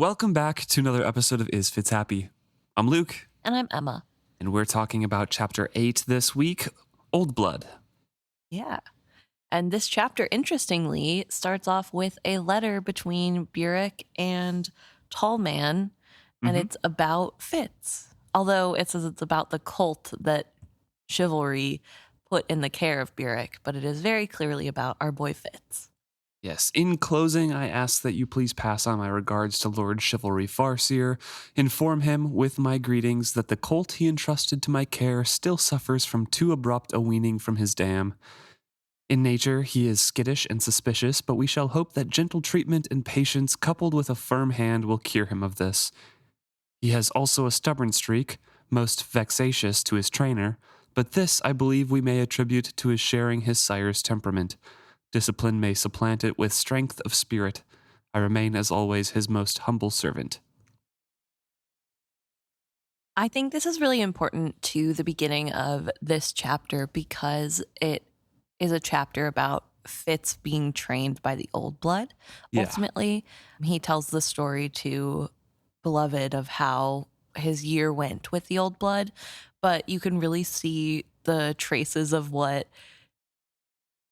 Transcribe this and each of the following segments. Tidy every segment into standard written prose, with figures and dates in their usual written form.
Welcome back to another episode of Is Fitz Happy? I'm Luke. And I'm Emma. And we're talking about Chapter 8 this week, Old Blood. Yeah. And this chapter, interestingly, starts off with a letter between Burek and Tallman, and it's about Fitz. Although it says it's about the cult that Chivalry put in the care of Burek, but it is very clearly about our boy Fitz. Yes, in closing, I ask that you please pass on my regards to Lord Chivalry Farseer. Inform him with my greetings that the colt he entrusted to my care still suffers from too abrupt a weaning from his dam. In nature, he is skittish and suspicious, but we shall hope that gentle treatment and patience coupled with a firm hand will cure him of this. He has also a stubborn streak, most vexatious to his trainer, but this I believe we may attribute to his sharing his sire's temperament. Discipline may supplant it with strength of spirit. I remain, as always, his most humble servant. I think this is really important to the beginning of this chapter because it is a chapter about Fitz being trained by the Old Blood. Yeah. Ultimately, he tells the story to Beloved of how his year went with the Old Blood, but you can really see the traces of what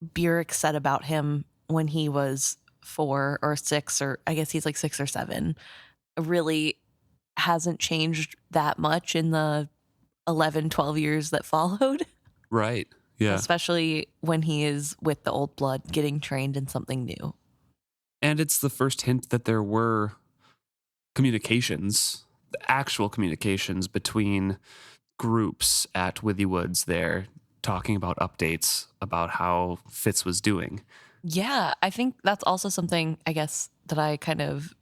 Burek said about him when he was 4 or 6, or I guess he's like 6 or 7, really hasn't changed that much in the 11, 12 years that followed. Right, yeah. Especially when he is with the Old Blood getting trained in something new. And it's the first hint that there were communications, actual communications between groups at Withy Woods there, talking about updates about how Fitz was doing. Yeah, I think that's also something, I guess, that I kind of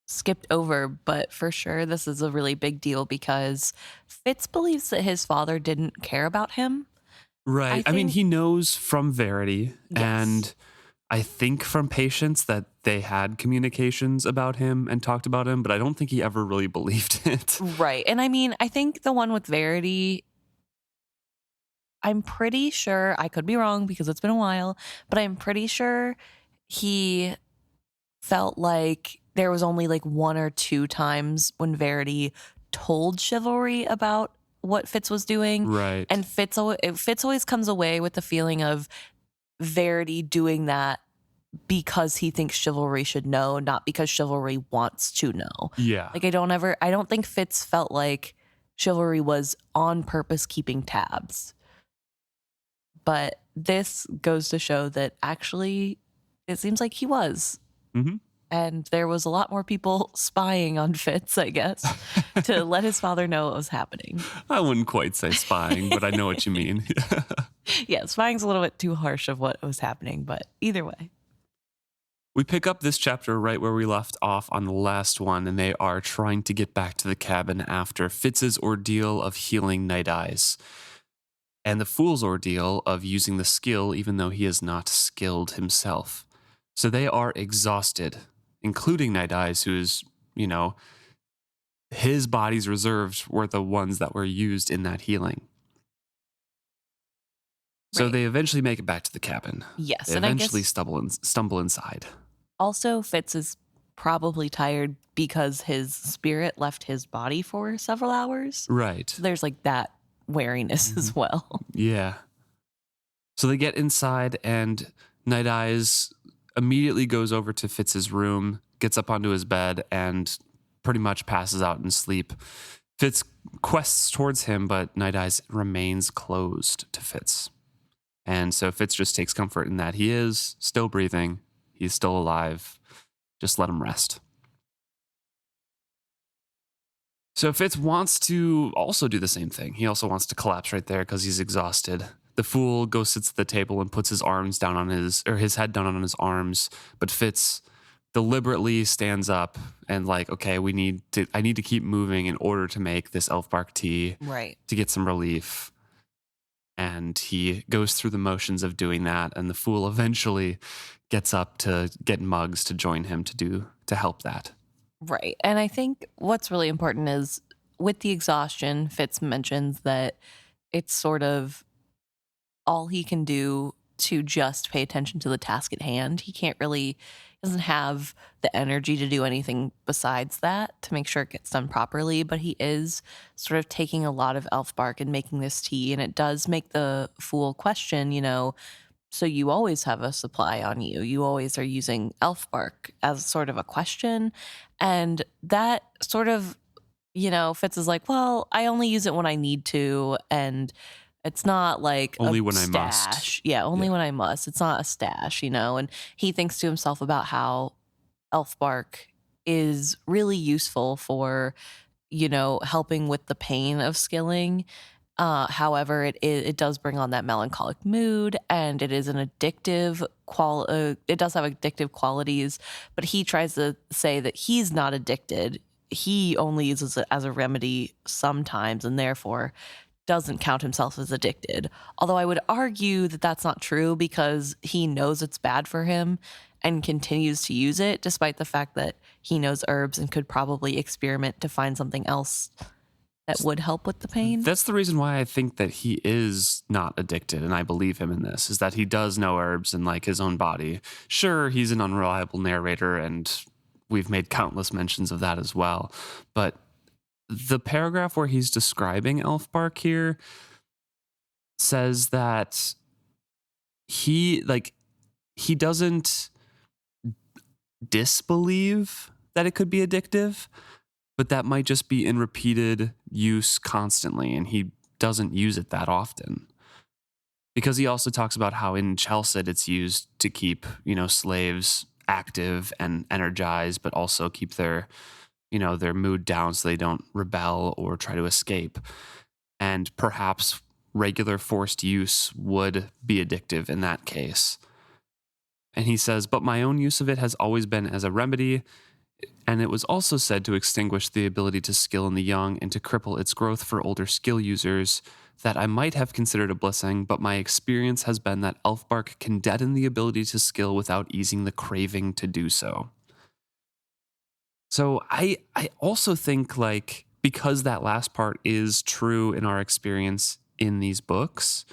skipped over, but for sure this is a really big deal because Fitz believes that his father didn't care about him. Right. I mean, he knows from Verity, Yes. and I think from Patience that they had communications about him and talked about him, but I don't think he ever really believed it. Right. And I mean, I think the one with Verity, I'm pretty sure, I could be wrong because it's been a while, but I'm pretty sure he felt like there was only like 1 or 2 times when Verity told Chivalry about what Fitz was doing. Right. And Fitz always comes away with the feeling of Verity doing that because he thinks Chivalry should know, not because Chivalry wants to know. Yeah. Like I don't think Fitz felt like Chivalry was on purpose keeping tabs. But this goes to show that actually it seems like he was. Mm-hmm. And there was a lot more people spying on Fitz, I guess, to let his father know what was happening. I wouldn't quite say spying, but I know what you mean. Yeah, spying's a little bit too harsh of what was happening, but either way. We pick up this chapter right where we left off on the last one, and they are trying to get back to the cabin after Fitz's ordeal of healing Nighteyes, and the fool's ordeal of using the skill even though he is not skilled himself. So they are exhausted, including Nighteyes, who's, his body's reserves were the ones that were used in that healing. So Right. they eventually make it back to the cabin. Yes. They And I eventually guess stumble inside. also Fitz is probably tired because his spirit left his body for several hours. Right. So there's like that wariness as well. Yeah. So they get inside, and Nighteyes immediately goes over to Fitz's room, gets up onto his bed, and pretty much passes out in sleep. Fitz quests towards him, but Nighteyes remains closed to Fitz. And so Fitz just takes comfort in that he is still breathing. He's still alive. Just let him rest. So Fitz wants to also do the same thing. He also wants to collapse right there because he's exhausted. The fool goes sits at the table and puts his arms down on his head down on his arms, but Fitz deliberately stands up and like, okay, I need to keep moving in order to make this elfbark tea, Right. to get some relief. And he goes through the motions of doing that, and the fool eventually gets up to get Muggs to join him to help that. Right. And I think what's really important is with the exhaustion, Fitz mentions that it's sort of all he can do to just pay attention to the task at hand. He doesn't have the energy to do anything besides that to make sure it gets done properly, but he is sort of taking a lot of elf bark and making this tea, and it does make the fool question, so you always have a supply on you. You always are using elf bark as sort of a question. And that sort of, Fitz is like, well, I only use it when I need to. And it's not like Only a when I must. stash. Yeah, only when I must. It's not a stash, And he thinks to himself about how elf bark is really useful for, helping with the pain of skilling. However, it does bring on that melancholic mood, and it is an addictive it does have addictive qualities, but he tries to say that he's not addicted. He only uses it as a remedy sometimes, and therefore doesn't count himself as addicted. Although I would argue that that's not true because he knows it's bad for him and continues to use it, despite the fact that he knows herbs and could probably experiment to find something else that would help with the pain. That's the reason why I think that he is not addicted, and I believe him in this, is that he does know herbs and like his own body. Sure, he's an unreliable narrator, and we've made countless mentions of that as well. But the paragraph where he's describing elfbark here says that he doesn't disbelieve that it could be addictive, but that might just be in repeated use constantly, and he doesn't use it that often. Because he also talks about how in Chelsea it's used to keep, slaves active and energized, but also keep their mood down so they don't rebel or try to escape. And perhaps regular forced use would be addictive in that case. And he says, but my own use of it has always been as a remedy, and it was also said to extinguish the ability to skill in the young and to cripple its growth for older skill users, that I might have considered a blessing, but my experience has been that elfbark can deaden the ability to skill without easing the craving to do so. So I also think, because that last part is true in our experience in these books,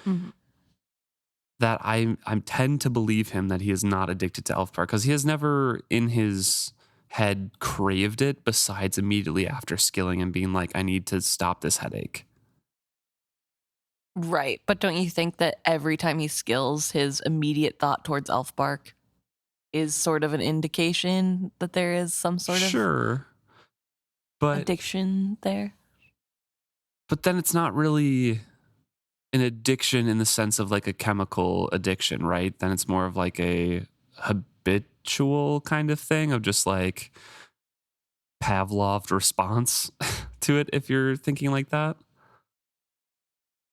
that I tend to believe him that he is not addicted to elfbark, because he has never in his head craved it besides immediately after skilling and being like, I need to stop this headache. Right. But don't you think that every time he skills, his immediate thought towards elfbark is sort of an indication that there is some sort of addiction there? But then it's not really an addiction in the sense of like a chemical addiction, right? Then it's more of like a habitual kind of thing of just like Pavlov's response to it, if you're thinking like that.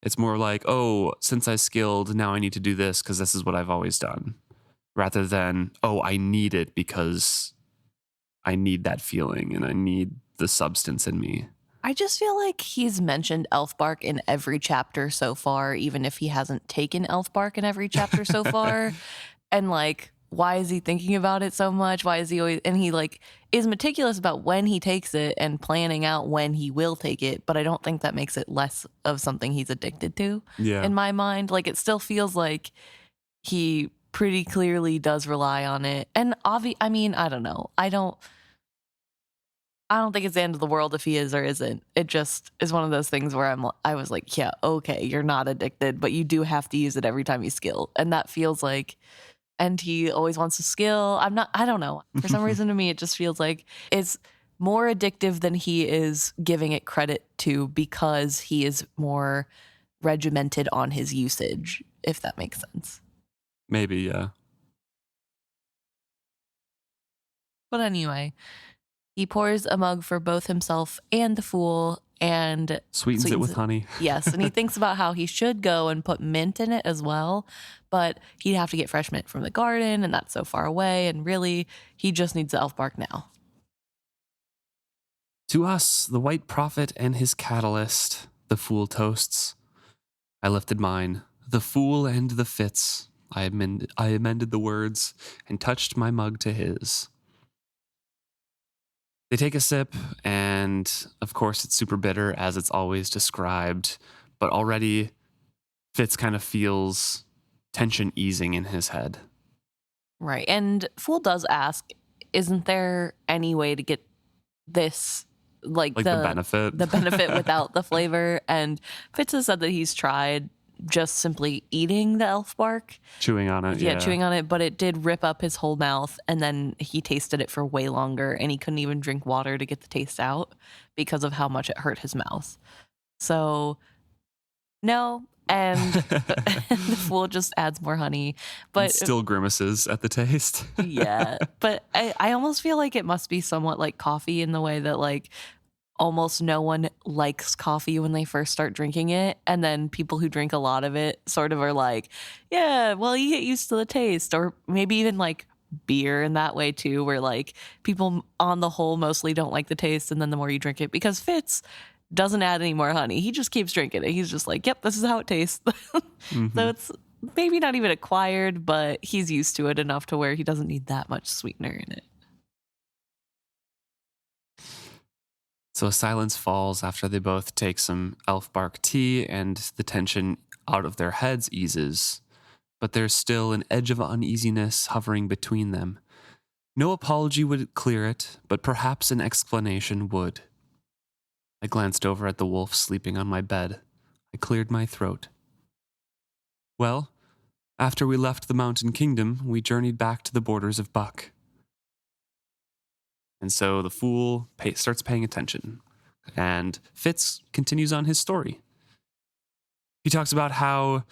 It's more like, oh, since I skilled, now I need to do this because this is what I've always done. Rather than, oh, I need it because I need that feeling and I need the substance in me. I just feel like he's mentioned elfbark in every chapter so far, even if he hasn't taken elfbark in every chapter so far. And why is he thinking about it so much? Why is he always, and he is meticulous about when he takes it and planning out when he will take it. But I don't think that makes it less of something he's addicted to. Yeah. In my mind, it still feels like he pretty clearly does rely on it. And I mean, I don't know. I don't think it's the end of the world if he is or isn't. It just is one of those things where I was like, yeah, okay, you're not addicted, but you do have to use it every time you skill. And that feels like, and he always wants to skill. I don't know. For some reason to me, it just feels like it's more addictive than he is giving it credit to because he is more regimented on his usage, if that makes sense. Maybe, yeah. But anyway, he pours a mug for both himself and the fool and Sweetens it with honey. Yes, and he thinks about how he should go and put mint in it as well, but he'd have to get fresh mint from the garden, and that's so far away, and really, he just needs the elfbark now. To us, the white prophet and his catalyst, the fool toasts. I lifted mine, the fool and the Fitz. I amended the words and touched my mug to his. They take a sip, and of course it's super bitter as it's always described, but already Fitz kind of feels tension easing in his head. Right. And Fool does ask, isn't there any way to get this, like the benefit? The benefit without the flavor? And Fitz has said that he's tried just simply eating the elf bark. Chewing on it, yeah. Chewing on it, but it did rip up his whole mouth, and then he tasted it for way longer, and he couldn't even drink water to get the taste out because of how much it hurt his mouth. So, no. And the Fool just adds more honey, but and still grimaces at the taste. Yeah, but I almost feel like it must be somewhat like coffee in the way that like almost no one likes coffee when they first start drinking it, and then people who drink a lot of it sort of are like, yeah, well, you get used to the taste. Or maybe even like beer in that way too, where like people on the whole mostly don't like the taste, and then the more you drink it, because Fitz doesn't add any more honey. He just keeps drinking it. He's just like, yep, this is how it tastes. So it's maybe not even acquired, but he's used to it enough to where he doesn't need that much sweetener in it. So a silence falls after they both take some elfbark tea, and the tension out of their heads eases. But there's still an edge of uneasiness hovering between them. No apology would clear it, but perhaps an explanation would. I glanced over at the wolf sleeping on my bed. I cleared my throat. Well, after we left the Mountain Kingdom, we journeyed back to the borders of Buck. And so the Fool starts paying attention, and Fitz continues on his story. He talks about how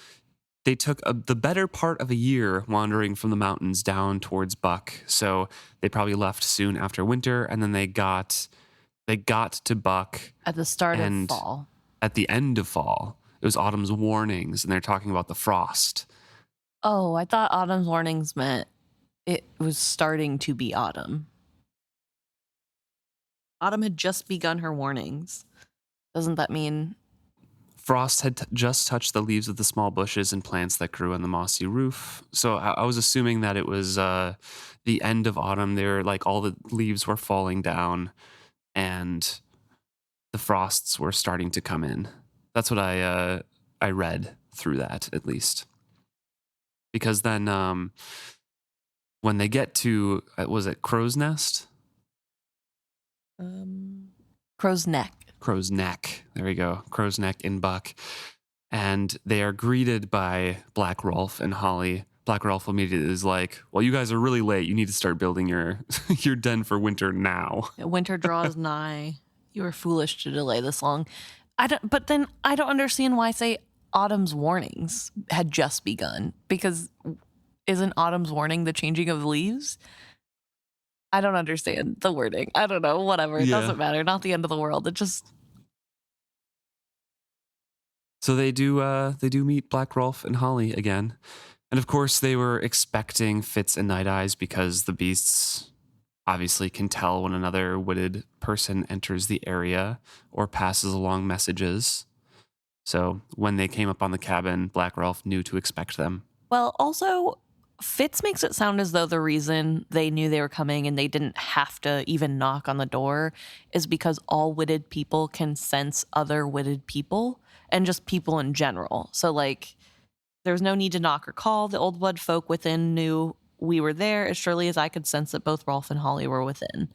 they took the better part of a year wandering from the mountains down towards Buck. So they probably left soon after winter, and then they got to Buck at the start of fall. At the end of fall. It was Autumn's warnings, and they're talking about the frost. Oh, I thought Autumn's warnings meant it was starting to be autumn. Autumn had just begun her warnings. Doesn't that mean... Frost had just touched the leaves of the small bushes and plants that grew on the mossy roof. So I was assuming that it was the end of autumn. There, like, all the leaves were falling down, and the frosts were starting to come in. That's what I read through that, at least. Because then when they get to, was it Crow's Nest? Crow's Neck. Crow's Neck. There we go. Crow's Neck in Buck. And they are greeted by Black Rolf and Holly. Black Rolf immediately is like, well, you guys are really late. You need to start building your your den for winter now. Winter draws nigh. You were foolish to delay this long. But then I don't understand why say Autumn's warnings had just begun. Because isn't Autumn's warning the changing of the leaves? I don't understand the wording. I don't know. Whatever. It doesn't matter. Not the end of the world. It just... So they do meet Black Rolf and Holly again. And of course they were expecting Fitz and Nighteyes, because the beasts obviously can tell when another wooded person enters the area or passes along messages. So when they came up on the cabin, Black Rolf knew to expect them. Well, also, Fitz makes it sound as though the reason they knew they were coming and they didn't have to even knock on the door is because all witted people can sense other witted people and just people in general. So, like, there was no need to knock or call. The old blood folk within knew we were there as surely as I could sense that both Rolf and Holly were within.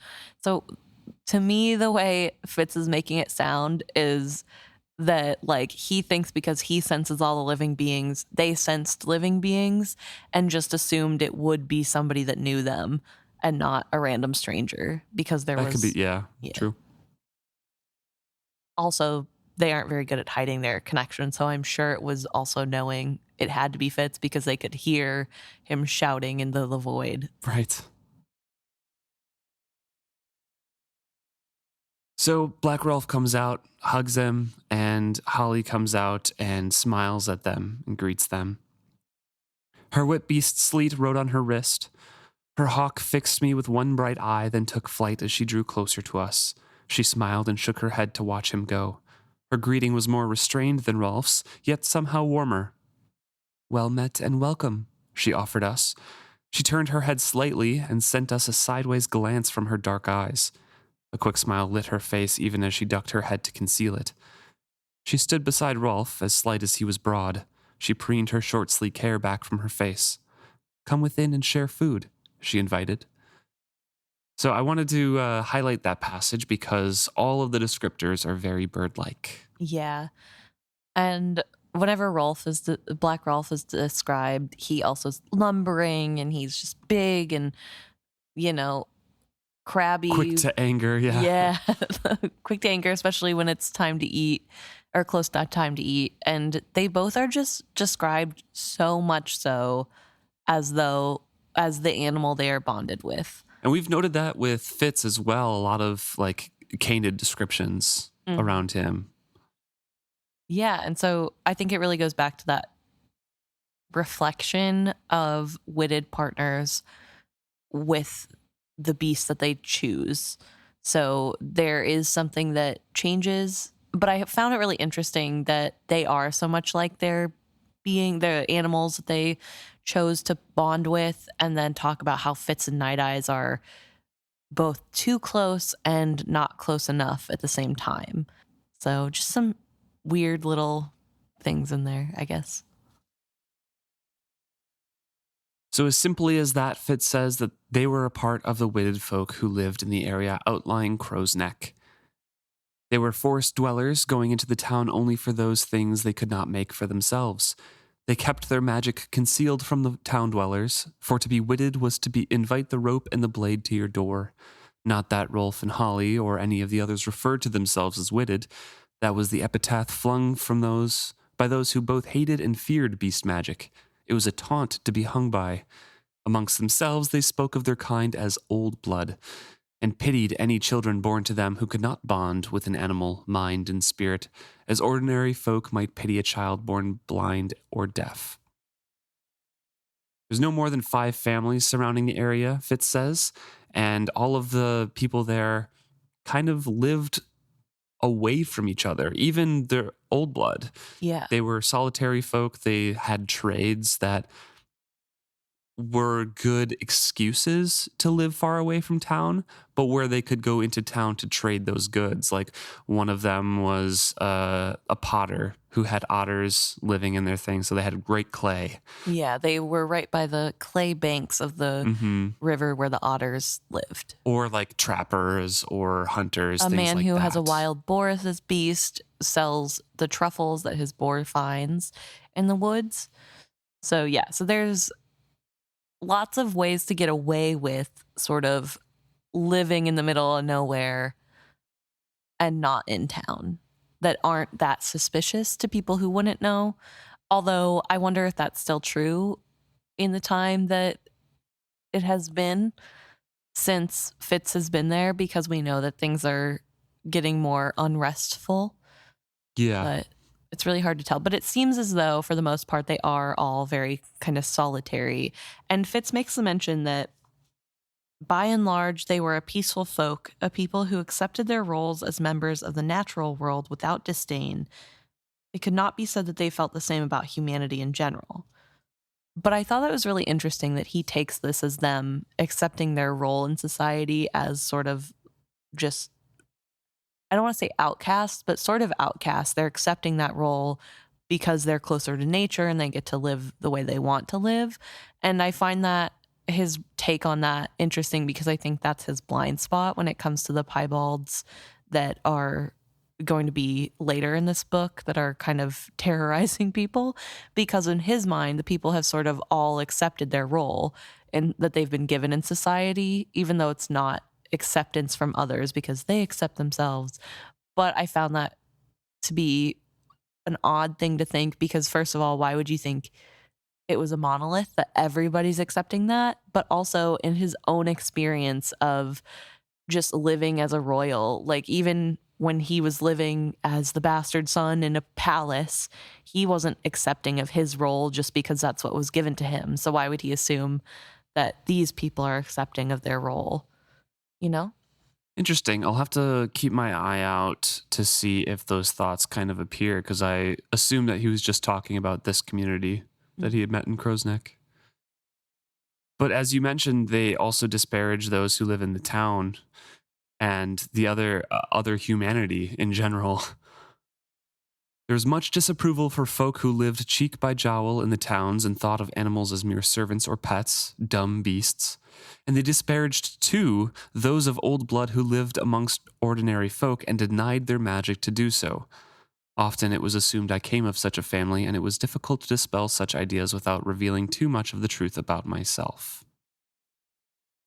So, to me, the way Fitz is making it sound is that, like, he thinks because he senses all the living beings, they sensed living beings and just assumed it would be somebody that knew them and not a random stranger, because there that was... could be, yeah, true. Also, they aren't very good at hiding their connection, so I'm sure it was also knowing it had to be Fitz because they could hear him shouting into the void. Right. So Black Rolf comes out, hugs them, and Holly comes out and smiles at them and greets them. Her whip beast Sleet rode on her wrist. Her hawk fixed me with one bright eye, then took flight as she drew closer to us. She smiled and shook her head to watch him go. Her greeting was more restrained than Rolf's, yet somehow warmer. Well met and welcome, she offered us. She turned her head slightly and sent us a sideways glance from her dark eyes. A quick smile lit her face even as she ducked her head to conceal it. She stood beside Rolf, as slight as he was broad. She preened her short, sleek hair back from her face. Come within and share food, she invited. So I wanted to highlight that passage because all of the descriptors are very bird-like. Yeah. And whenever Black Rolf is described, he also is lumbering and he's just big and, you know, Quick crabby. to anger, yeah. Yeah. Quick to anger, especially when it's time to eat or close to time to eat. And they both are just described so much so as the animal they are bonded with. And we've noted that with Fitz as well, a lot of like canid descriptions around him. Yeah, and so I think it really goes back to that reflection of witted partners with the beast that they choose. So there is something that changes, but I have found it really interesting that they are so much like their being the animals that they chose to bond with, and then talk about how Fitz and Nighteyes are both too close and not close enough at the same time. So just some weird little things in there, I guess. So as simply as that, Fitz says that they were a part of the witted folk who lived in the area outlying Crow's Neck. They were forest dwellers going into the town only for those things they could not make for themselves. They kept their magic concealed from the town dwellers, for to be witted was to invite the rope and the blade to your door. Not that Rolf and Holly or any of the others referred to themselves as witted. That was the epithet flung by those who both hated and feared beast magic. It was a taunt to be hung by. Amongst themselves they spoke of their kind as old blood, and pitied any children born to them who could not bond with an animal, mind, and spirit, as ordinary folk might pity a child born blind or deaf. There's no more than 5 families surrounding the area, Fitz says, and all of the people there kind of lived away from each other, even their old blood. Yeah. They were solitary folk. They had trades that were good excuses to live far away from town, but where they could go into town to trade those goods. Like one of them was a potter who had otters living in their thing, so they had great clay. Yeah, they were right by the clay banks of the river where the otters lived. Or like trappers or hunters. A things man like who that. has a wild boar as his beast sells the truffles that his boar finds in the woods. So yeah, so there's lots of ways to get away with sort of living in the middle of nowhere and not in town that aren't that suspicious to people who wouldn't know. Although I wonder if that's still true in the time that it has been since Fitz has been there, because we know that things are getting more unrestful. Yeah. But it's really hard to tell. But it seems as though, for the most part, they are all very kind of solitary. And Fitz makes the mention that, by and large, they were a peaceful folk, a people who accepted their roles as members of the natural world without disdain. It could not be said that they felt the same about humanity in general. But I thought that was really interesting that he takes this as them accepting their role in society as sort of just, I don't want to say outcasts, but sort of outcasts. They're accepting that role because they're closer to nature and they get to live the way they want to live. And I find that his take on that interesting, because I think that's his blind spot when it comes to the piebalds that are going to be later in this book that are kind of terrorizing people, because in his mind the people have sort of all accepted their role and that they've been given in society, even though it's not acceptance from others because they accept themselves. But I found that to be an odd thing to think, because first of all, why would you think it was a monolith that everybody's accepting that? But also in his own experience of just living as a royal, like even when he was living as the bastard son in a palace, he wasn't accepting of his role just because that's what was given to him. So why would he assume that these people are accepting of their role? You know? Interesting. I'll have to keep my eye out to see if those thoughts kind of appear, because I assume that he was just talking about this community that he had met in Crow's Neck. But as you mentioned, they also disparage those who live in the town and the other humanity in general. There was much disapproval for folk who lived cheek by jowl in the towns and thought of animals as mere servants or pets, dumb beasts. And they disparaged, too, those of old blood who lived amongst ordinary folk and denied their magic to do so. Often it was assumed I came of such a family, and it was difficult to dispel such ideas without revealing too much of the truth about myself.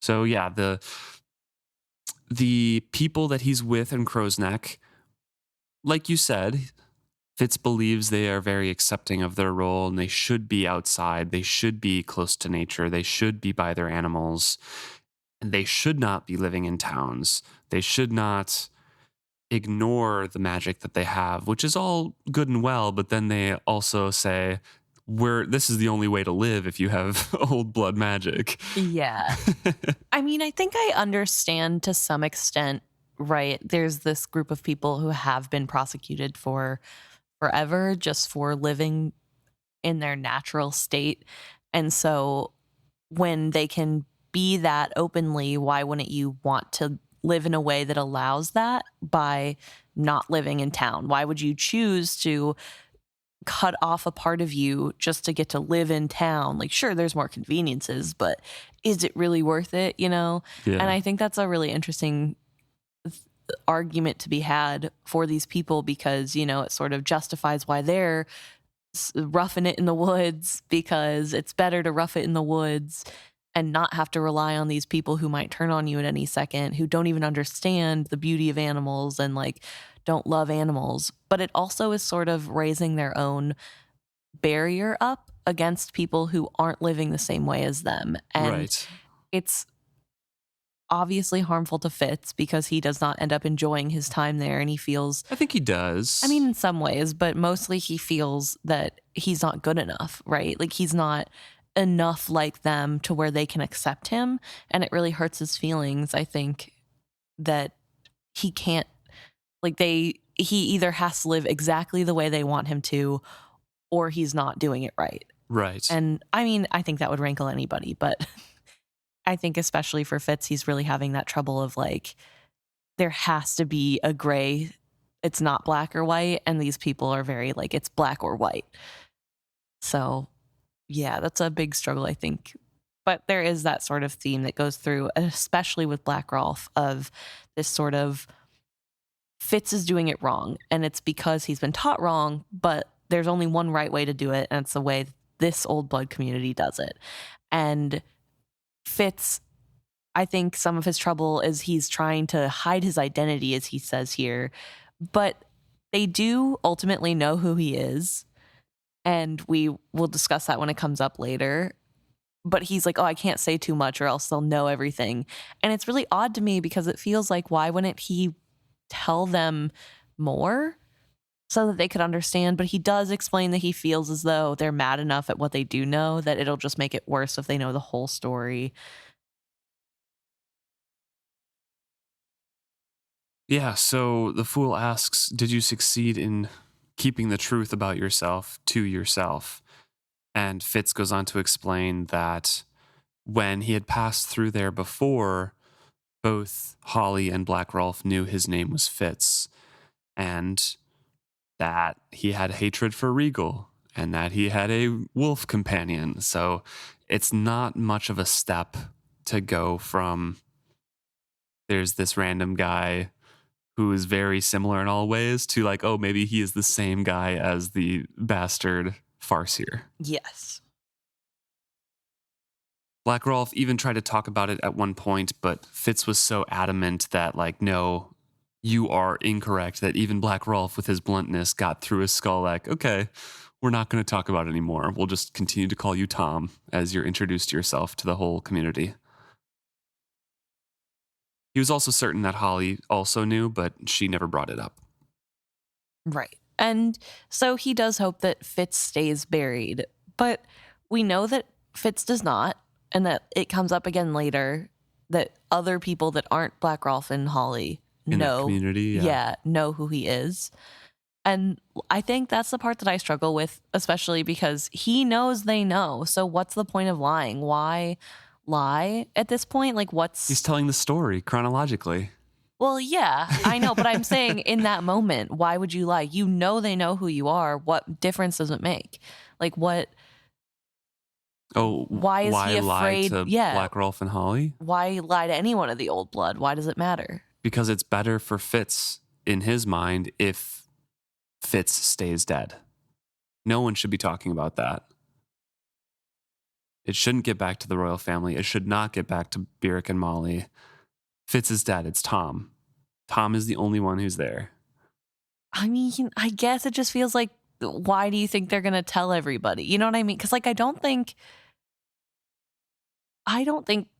So yeah, the people that he's with in Crow's Neck, like you said, Fitz believes they are very accepting of their role and they should be outside. They should be close to nature. They should be by their animals. And they should not be living in towns. They should not ignore the magic that they have, which is all good and well. But then they also say, this is the only way to live if you have old blood magic. Yeah. I mean, I think I understand to some extent, right? There's this group of people who have been prosecuted for forever just for living in their natural state. And so when they can be that openly, why wouldn't you want to live in a way that allows that by not living in town? Why would you choose to cut off a part of you just to get to live in town? Like, sure, there's more conveniences, but is it really worth it, you know? Yeah. And I think that's a really interesting argument to be had for these people because, you know, it sort of justifies why they're roughing it in the woods, because it's better to rough it in the woods and not have to rely on these people who might turn on you at any second, who don't even understand the beauty of animals and like don't love animals. But it also is sort of raising their own barrier up against people who aren't living the same way as them. And right. It's obviously harmful to Fitz because he does not end up enjoying his time there, and he feels, I think he does. I mean, in some ways, but mostly he feels that he's not good enough, right? Like he's not enough like them to where they can accept him, and it really hurts his feelings. I think that he can't, like he either has to live exactly the way they want him to, or he's not doing it right. Right. And I mean, I think that would rankle anybody, but I think especially for Fitz, he's really having that trouble of like, there has to be a gray. It's not black or white. And these people are very like, it's black or white. So yeah, that's a big struggle, I think. But there is that sort of theme that goes through, especially with Black Rolf, of this sort of Fitz is doing it wrong. And it's because he's been taught wrong, but there's only one right way to do it. And it's the way this old blood community does it. And Fitz, I think some of his trouble is he's trying to hide his identity, as he says here, but they do ultimately know who he is, and we will discuss that when it comes up later. But he's like, oh, I can't say too much or else they'll know everything. And it's really odd to me because it feels like, why wouldn't he tell them more so that they could understand? But he does explain that he feels as though they're mad enough at what they do know that it'll just make it worse if they know the whole story. Yeah, so the fool asks, did you succeed in keeping the truth about yourself to yourself? And Fitz goes on to explain that when he had passed through there before, both Holly and Black Rolf knew his name was Fitz, and that he had hatred for Regal, and that he had a wolf companion. So it's not much of a step to go from there's this random guy who is very similar in all ways to like, oh, maybe he is the same guy as the bastard Farseer. Yes. Black Rolf even tried to talk about it at one point, but Fitz was so adamant that like, no, you are incorrect, that even Black Rolf with his bluntness got through his skull like, okay, we're not going to talk about it anymore. We'll just continue to call you Tom as you're introduced yourself to the whole community. He was also certain that Holly also knew, but she never brought it up. Right. And so he does hope that Fitz stays buried, but we know that Fitz does not, and that it comes up again later that other people that aren't Black Rolf and Holly know, community, know who he is. And I think that's the part that I struggle with, especially because he knows they know. So what's the point of lying? Why lie at this point? Like, He's telling the story chronologically. Well, yeah, I know, but I'm saying in that moment, why would you lie? You know they know who you are. What difference does it make? Like what Oh, why is why he lie afraid? to Yeah, Black Rolf and Holly? why lie to anyone of the old blood? Why does it matter? Because it's better for Fitz in his mind if Fitz stays dead. No one should be talking about that. It shouldn't get back to the royal family. It should not get back to Beric and Molly. Fitz is dead. It's Tom. Tom is the only one who's there. I mean, I guess it just feels like, why do you think they're going to tell everybody? You know what I mean? Because, like, I don't think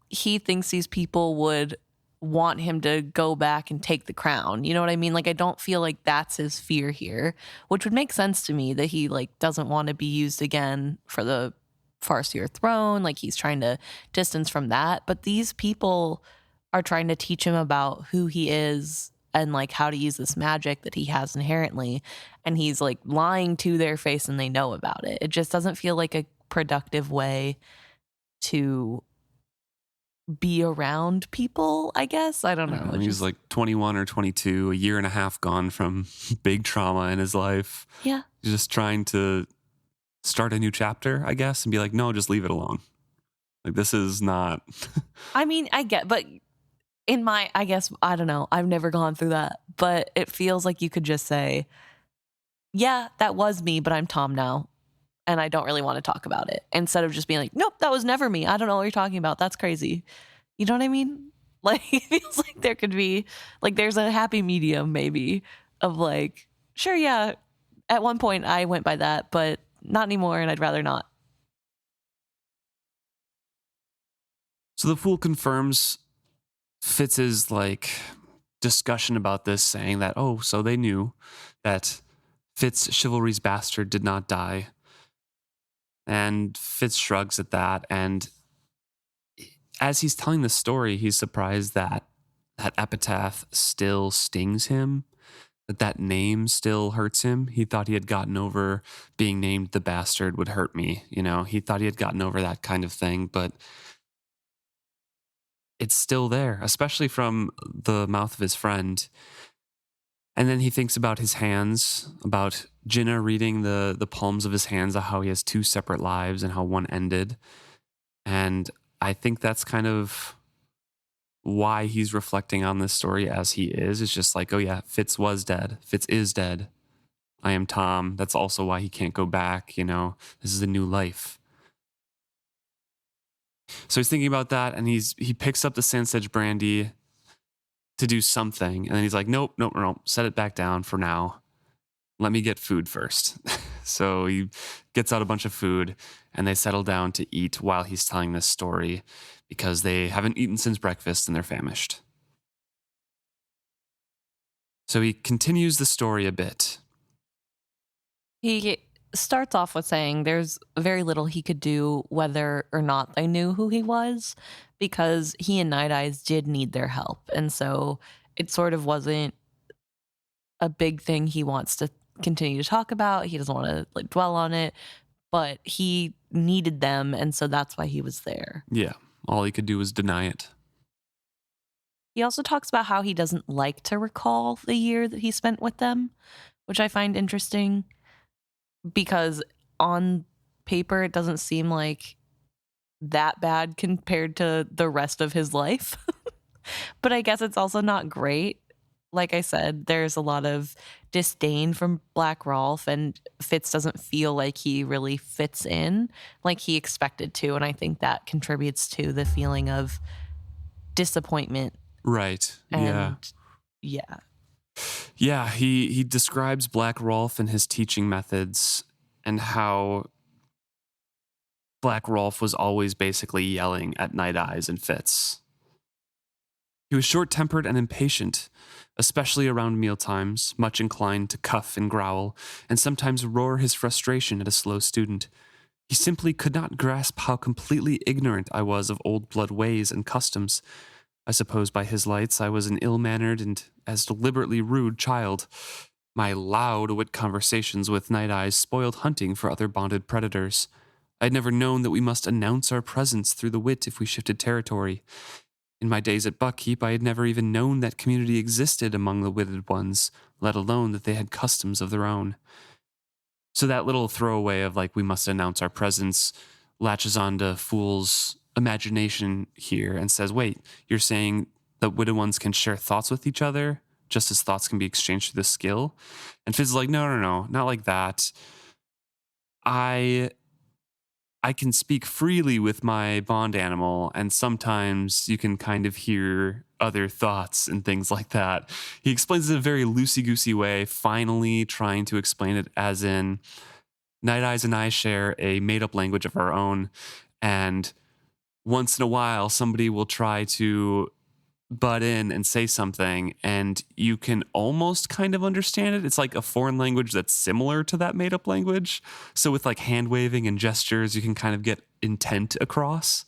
he thinks these people would want him to go back and take the crown. You know what I mean? Like, I don't feel like that's his fear here, which would make sense to me that he, like, doesn't want to be used again for the Farseer throne. Like, he's trying to distance from that. But these people are trying to teach him about who he is and, like, how to use this magic that he has inherently. And he's, like, lying to their face and they know about it. It just doesn't feel like a productive way to be around people, I guess. I don't know. He's like 21 or 22, a year and a half gone from big trauma in his life. Yeah. He's just trying to start a new chapter, I guess, and be like, no, just leave it alone. Like, this is not. I mean, I get, but I guess, I don't know. I've never gone through that, but it feels like you could just say, yeah, that was me, but I'm Tom now. And I don't really want to talk about it, instead of just being like, nope, that was never me. I don't know what you're talking about. That's crazy. You know what I mean? Like, it feels like there could be, like, there's a happy medium maybe of like, sure, yeah, at one point I went by that, but not anymore, and I'd rather not. So the fool confirms Fitz's like discussion about this, saying that, oh, so they knew that Fitz, chivalry's bastard, did not die. And Fitz shrugs at that. And as he's telling the story, he's surprised that that epitaph still stings him, that name still hurts him. He thought he had gotten over being named the bastard would hurt me. You know, he thought he had gotten over that kind of thing, but it's still there, especially from the mouth of his friend. And then he thinks about his hands, about Jinnah reading the palms of his hands, of how he has two separate lives and how one ended. And I think that's kind of why he's reflecting on this story as he is. It's just like, oh yeah, Fitz was dead. Fitz is dead. I am Tom. That's also why he can't go back. You know, this is a new life. So he's thinking about that, and he picks up the Sandsedge brandy to do something. And then he's like, nope, set it back down for now. Let me get food first. So he gets out a bunch of food and they settle down to eat while he's telling this story because they haven't eaten since breakfast and they're famished. So he continues the story a bit. He starts off with saying there's very little he could do whether or not they knew who he was, because he and Nighteyes did need their help. And so it sort of wasn't a big thing he wants to continue to talk about. He doesn't want to like dwell on it, but he needed them, and so that's why he was there. Yeah, all he could do was deny it. He also talks about how he doesn't like to recall the year that he spent with them, which I find interesting because on paper it doesn't seem like that bad compared to the rest of his life. But I guess it's also not great. Like I said, there's a lot of disdain from Black Rolf, and Fitz doesn't feel like he really fits in like he expected to. And I think that contributes to the feeling of disappointment. Right. And yeah. Yeah, he describes Black Rolf and his teaching methods and how Black Rolf was always basically yelling at Nighteyes and Fitz. He was short-tempered and impatient, especially around mealtimes, much inclined to cuff and growl, and sometimes roar his frustration at a slow student. He simply could not grasp how completely ignorant I was of old blood ways and customs. I suppose by his lights I was an ill-mannered and as deliberately rude child. My loud wit conversations with Nighteyes spoiled hunting for other bonded predators. I had never known that we must announce our presence through the wit if we shifted territory. In my days at Buckkeep, I had never even known that community existed among the witted ones, let alone that they had customs of their own. So that little throwaway of like, we must announce our presence latches onto Fool's imagination here and says, wait, you're saying that witted ones can share thoughts with each other just as thoughts can be exchanged through the skill? And Fizz is like, no, not like that. I can speak freely with my bond animal, and sometimes you can kind of hear other thoughts and things like that. He explains it in a very loosey-goosey way, finally trying to explain it as in Nighteyes and I share a made-up language of our own, and once in a while somebody will try to butt in and say something, and you can almost kind of understand it. It's like a foreign language that's similar to that made up language. So with like hand waving and gestures, you can kind of get intent across,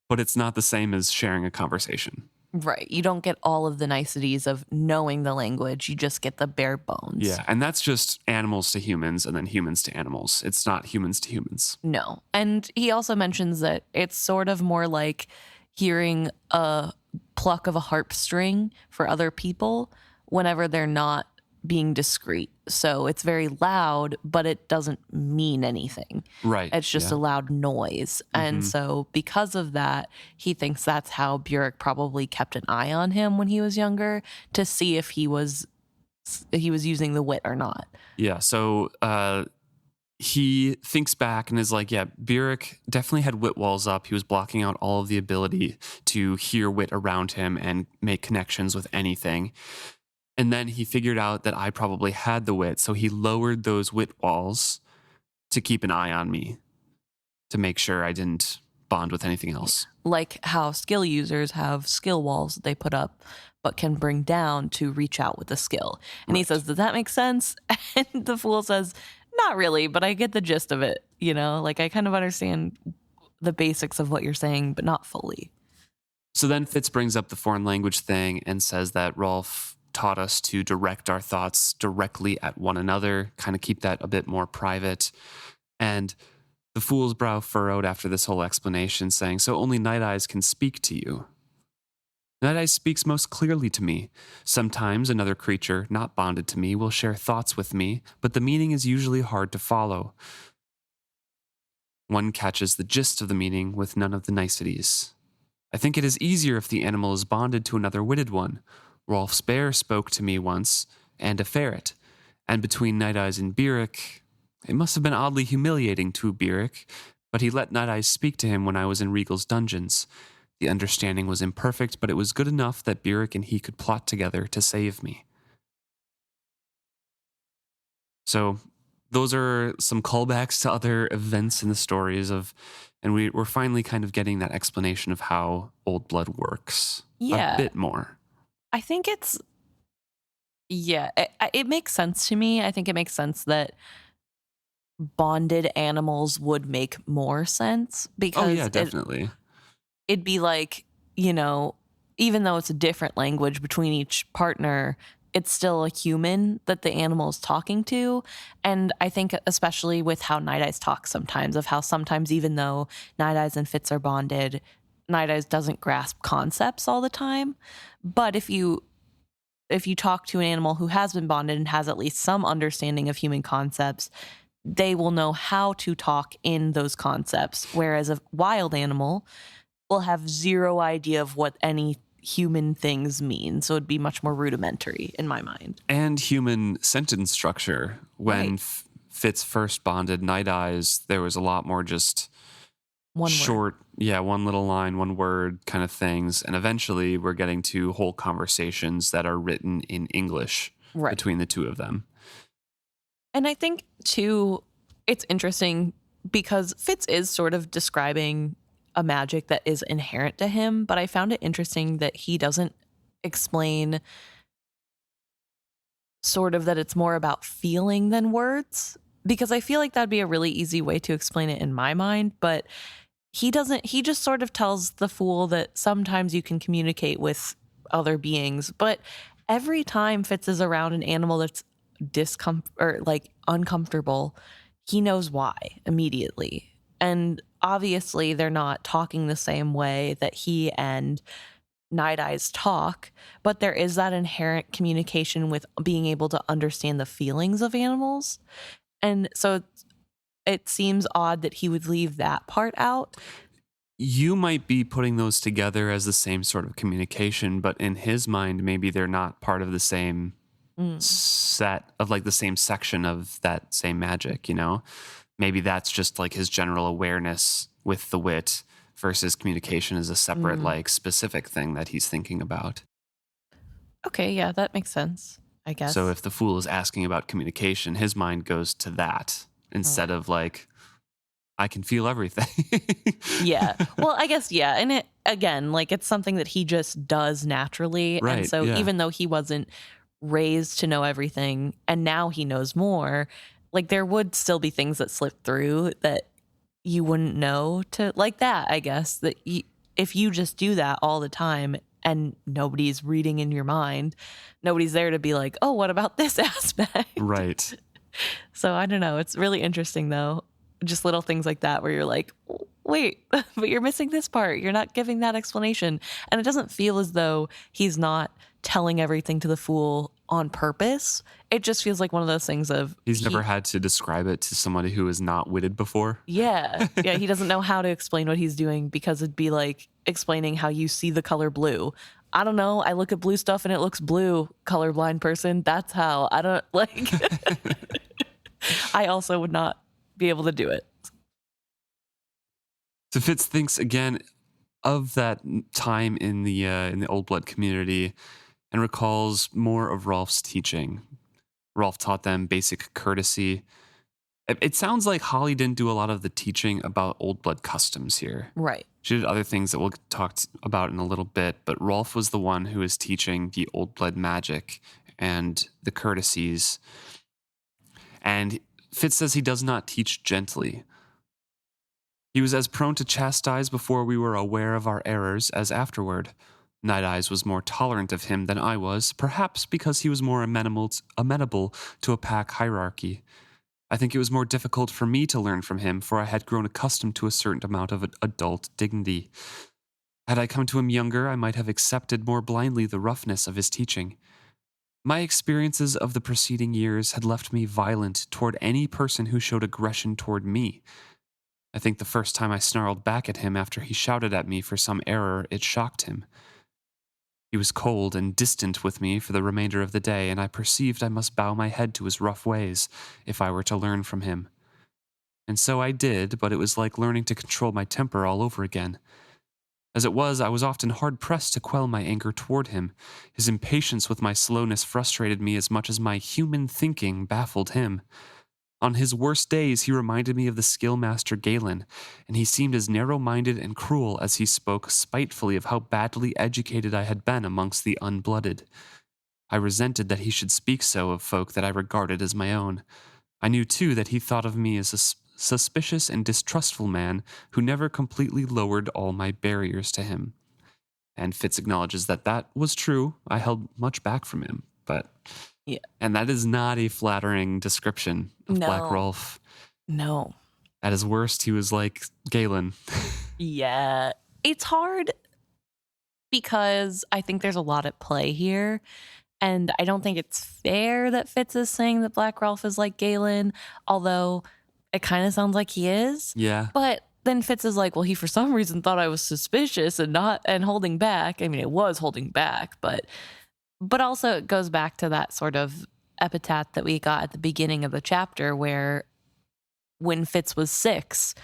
but it's not the same as sharing a conversation. Right. You don't get all of the niceties of knowing the language. You just get the bare bones. Yeah. And that's just animals to humans and then humans to animals. It's not humans to humans. No. And he also mentions that it's sort of more like hearing a pluck of a harp string for other people whenever they're not being discreet. So it's very loud, but it doesn't mean anything. Right. It's just a loud noise. And so because of that, he thinks that's how Burek probably kept an eye on him when he was younger to see if he was using the wit or not. Yeah. So he thinks back and is like, yeah, Burek definitely had wit walls up. He was blocking out all of the ability to hear wit around him and make connections with anything. And then he figured out that I probably had the wit. So he lowered those wit walls to keep an eye on me, to make sure I didn't bond with anything else. Like how skill users have skill walls that they put up, but can bring down to reach out with the skill. And he says, does that make sense? And the fool says, not really, but I get the gist of it. You know, like I kind of understand the basics of what you're saying, but not fully. So then Fitz brings up the foreign language thing and says that Rolf taught us to direct our thoughts directly at one another, kind of keep that a bit more private. And the fool's brow furrowed after this whole explanation, saying, so only Nighteyes can speak to you. Nighteyes speaks most clearly to me. Sometimes another creature, not bonded to me, will share thoughts with me, but the meaning is usually hard to follow. One catches the gist of the meaning with none of the niceties. I think it is easier if the animal is bonded to another witted one. Rolf's bear spoke to me once, and a ferret. And between Nighteyes and Burek, it must have been oddly humiliating to Burek, but he let Nighteyes speak to him when I was in Regal's dungeons. The understanding was imperfect, but it was good enough that Burek and he could plot together to save me. So those are some callbacks to other events in the stories and we're finally kind of getting that explanation of how Old Blood works. Yeah. A bit more. I think it makes sense to me. I think it makes sense that bonded animals would make more sense because definitely. It'd be like, you know, even though it's a different language between each partner, it's still a human that the animal is talking to. And I think especially with how Nighteyes talks sometimes, of how sometimes even though Nighteyes and Fitz are bonded, Nighteyes doesn't grasp concepts all the time. But if you talk to an animal who has been bonded and has at least some understanding of human concepts, they will know how to talk in those concepts. Whereas a wild animal will have zero idea of what any human things mean. So it'd be much more rudimentary in my mind. And human sentence structure. When Fitz first bonded Nighteyes, there was a lot more just one short, one little line, one word kind of things. And eventually we're getting to whole conversations that are written in English between the two of them. And I think, too, it's interesting because Fitz is sort of describing a magic that is inherent to him, but I found it interesting that he doesn't explain sort of that it's more about feeling than words, because I feel like that'd be a really easy way to explain it in my mind, but he doesn't. He just sort of tells the fool that sometimes you can communicate with other beings, but every time Fitz is around an animal that's uncomfortable, he knows why immediately. And obviously they're not talking the same way that he and Nighteyes talk, but there is that inherent communication with being able to understand the feelings of animals. And so it seems odd that he would leave that part out. You might be putting those together as the same sort of communication, but in his mind, maybe they're not part of the same set of like the same section of that same magic, you know? Maybe that's just like his general awareness with the wit versus communication is a separate, like specific thing that he's thinking about. Okay, yeah, that makes sense, I guess. So if the fool is asking about communication, his mind goes to that instead of like, I can feel everything. Yeah. Well, I guess, yeah. And it, again, like it's something that he just does naturally. Right, And so yeah. even though he wasn't raised to know everything and now he knows more, like there would still be things that slip through that you wouldn't know to, like that, I guess, that if you just do that all the time and nobody's reading in your mind, nobody's there to be like, oh, what about this aspect? Right. So I don't know. It's really interesting though. Just little things like that where you're like, wait, but you're missing this part. You're not giving that explanation. And it doesn't feel as though he's not telling everything to the fool on purpose. It just feels like one of those things of He's never had to describe it to somebody who is not witted before. Yeah. Yeah. He doesn't know how to explain what he's doing because it'd be like explaining how you see the color blue. I don't know. I look at blue stuff and it looks blue, colorblind person. That's how I don't like. I also would not be able to do it. So Fitz thinks again of that time in the Old Blood community and recalls more of Rolf's teaching. Rolf taught them basic courtesy. It sounds like Holly didn't do a lot of the teaching about Old Blood customs here. Right. She did other things that we'll talk about in a little bit, but Rolf was the one who was teaching the Old Blood magic and the courtesies. And Fitz says he does not teach gently. He was as prone to chastise before we were aware of our errors as afterward. Nighteyes was more tolerant of him than I was, perhaps because he was more amenable to a pack hierarchy. I think it was more difficult for me to learn from him, for I had grown accustomed to a certain amount of adult dignity. Had I come to him younger, I might have accepted more blindly the roughness of his teaching. My experiences of the preceding years had left me violent toward any person who showed aggression toward me. I think the first time I snarled back at him after he shouted at me for some error, it shocked him. He was cold and distant with me for the remainder of the day, and I perceived I must bow my head to his rough ways if I were to learn from him. And so I did, but it was like learning to control my temper all over again. As it was, I was often hard-pressed to quell my anger toward him. His impatience with my slowness frustrated me as much as my human thinking baffled him. On his worst days, he reminded me of the skill-master Galen, and he seemed as narrow-minded and cruel as he spoke spitefully of how badly educated I had been amongst the unblooded. I resented that he should speak so of folk that I regarded as my own. I knew, too, that he thought of me as a suspicious and distrustful man who never completely lowered all my barriers to him. And Fitz acknowledges that that was true. I held much back from him, but... Yeah. And that is not a flattering description of Black Rolf. No. At his worst, he was like Galen. Yeah. It's hard because I think there's a lot at play here. And I don't think it's fair that Fitz is saying that Black Rolf is like Galen, although it kind of sounds like he is. Yeah. But then Fitz is like, well, he for some reason thought I was suspicious and holding back. I mean, it was holding back, but also it goes back to that sort of epitaph that we got at the beginning of the chapter where when Fitz was 6,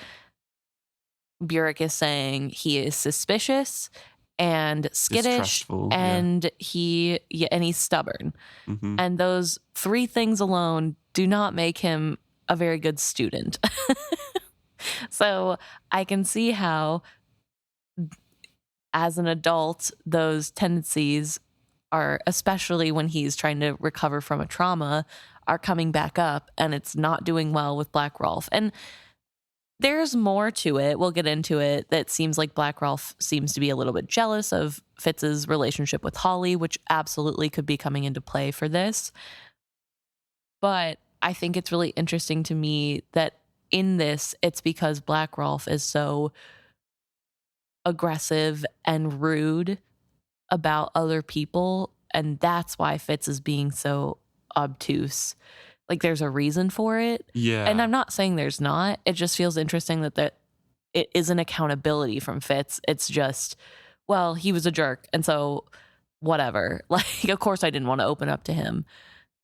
Burek is saying he is suspicious and skittish and he's stubborn. Mm-hmm. And those 3 things alone do not make him a very good student. So I can see how as an adult, those tendencies are, especially when he's trying to recover from a trauma, are coming back up, and it's not doing well with Black Rolf. And there's more to it. We'll get into it. That seems like Black Rolf seems to be a little bit jealous of Fitz's relationship with Holly, which absolutely could be coming into play for this. But I think it's really interesting to me that in this, it's because Black Rolf is so aggressive and rude about other people, and that's why Fitz is being so obtuse. Like there's a reason for it. Yeah. And I'm not saying there's not. It just feels interesting that it isn't accountability from Fitz. It's just, well, he was a jerk, and so whatever. Like, of course I didn't want to open up to him.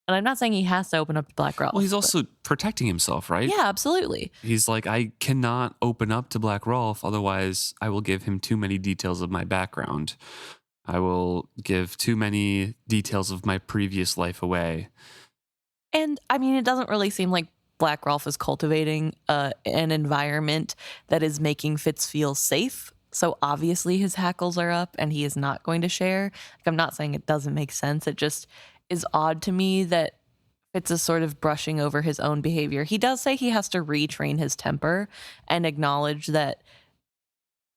And I'm not saying he has to open up to Black Rolf. Well, he's also protecting himself, right? Yeah, absolutely. He's like, I cannot open up to Black Rolf, otherwise I will give him too many details of my background. I will give too many details of my previous life away. And I mean, it doesn't really seem like Black Rolf is cultivating an environment that is making Fitz feel safe. So obviously his hackles are up and he is not going to share. Like, I'm not saying it doesn't make sense. It just is odd to me that Fitz is sort of brushing over his own behavior. He does say he has to retrain his temper and acknowledge that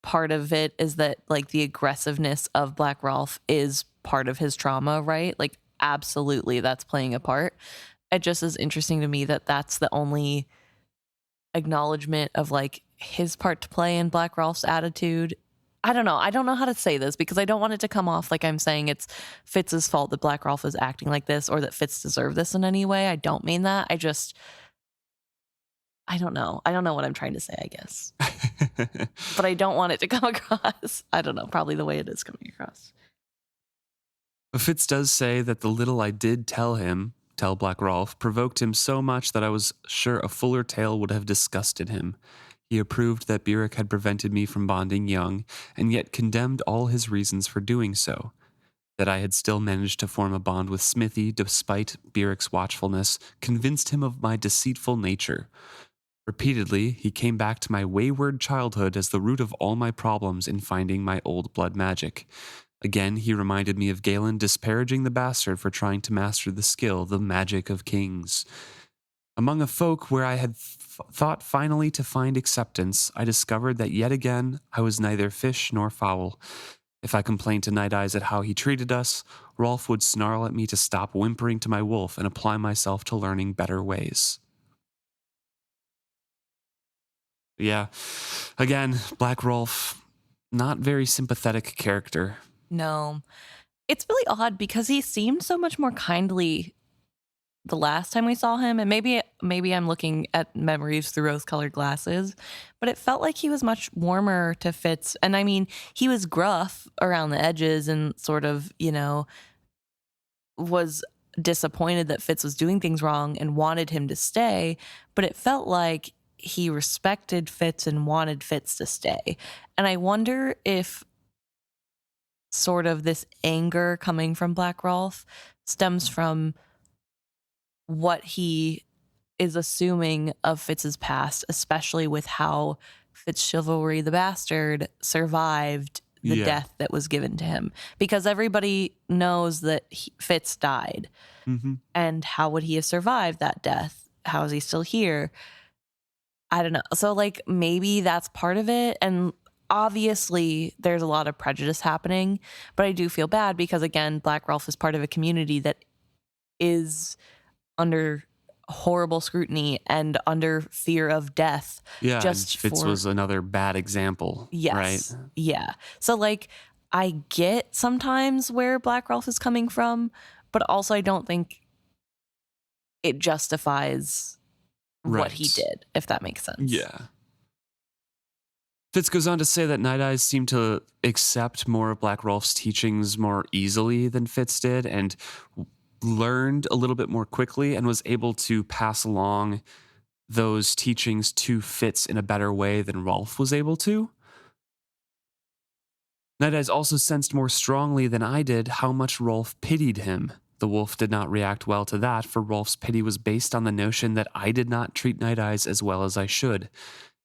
part of it is that like the aggressiveness of Black Rolf is part of his trauma, right? Like absolutely that's playing a part. It just is interesting to me that that's the only acknowledgement of like his part to play in Black Rolf's attitude. I don't know. I don't know how to say this because I don't want it to come off like I'm saying it's Fitz's fault that Black Rolf is acting like this or that Fitz deserved this in any way. I don't mean that. I don't know. I don't know what I'm trying to say, I guess. But I don't want it to come across. I don't know. Probably the way it is coming across. But Fitz does say that the little I did tell Black Rolf, provoked him so much that I was sure a fuller tale would have disgusted him. He approved that Beric had prevented me from bonding young, and yet condemned all his reasons for doing so. That I had still managed to form a bond with Smithy despite Beric's watchfulness convinced him of my deceitful nature. Repeatedly, he came back to my wayward childhood as the root of all my problems in finding my old blood magic. Again, he reminded me of Galen disparaging the bastard for trying to master the skill, the magic of kings. Among a folk where I had thought finally to find acceptance, I discovered that yet again I was neither fish nor fowl. If I complained to Nighteyes at how he treated us, Rolf would snarl at me to stop whimpering to my wolf and apply myself to learning better ways. Yeah, again, Black Rolf, not very sympathetic character. No. It's really odd because he seemed so much more kindly the last time we saw him, and maybe I'm looking at memories through rose-colored glasses, but it felt like he was much warmer to Fitz. And I mean, he was gruff around the edges and sort of, was disappointed that Fitz was doing things wrong and wanted him to stay, but it felt like he respected Fitz and wanted Fitz to stay. And I wonder if sort of this anger coming from Black Rolf stems from what he is assuming of Fitz's past, especially with how Fitz Chivalry the Bastard survived the death that was given to him. Because everybody knows that Fitz died. Mm-hmm. And how would he have survived that death? How is he still here? I don't know. So, like, maybe that's part of it. And obviously, there's a lot of prejudice happening. But I do feel bad because, again, Black Rolf is part of a community that is under horrible scrutiny and under fear of death. Yeah, just Fitz was another bad example. Yes. Right? Yeah. So, like, I get sometimes where Black Rolf is coming from, but also I don't think it justifies what he did, if that makes sense. Yeah. Fitz goes on to say that Nighteyes seemed to accept more of Black Rolf's teachings more easily than Fitz did and learned a little bit more quickly and was able to pass along those teachings to Fitz in a better way than Rolf was able to. Nighteyes also sensed more strongly than I did how much Rolf pitied him. The wolf did not react well to that, for Rolf's pity was based on the notion that I did not treat Nighteyes as well as I should.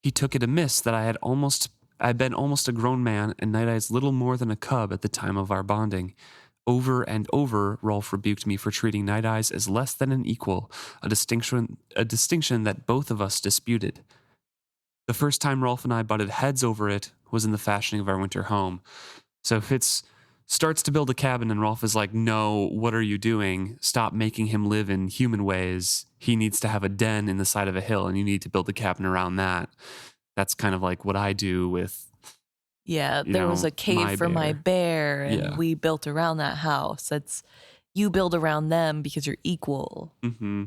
He took it amiss that I had been almost a grown man and Nighteyes little more than a cub at the time of our bonding. Over and over, Rolf rebuked me for treating Nighteyes as less than an equal, a distinction that both of us disputed. The first time Rolf and I butted heads over it was in the fashioning of our winter home. So Fitz starts to build a cabin and Rolf is like, no, what are you doing? Stop making him live in human ways. He needs to have a den in the side of a hill and you need to build a cabin around that. That's kind of like what I do with... Yeah, there was a cave for my bear there and we built around that house. It's you build around them because you're equal. Mm-hmm.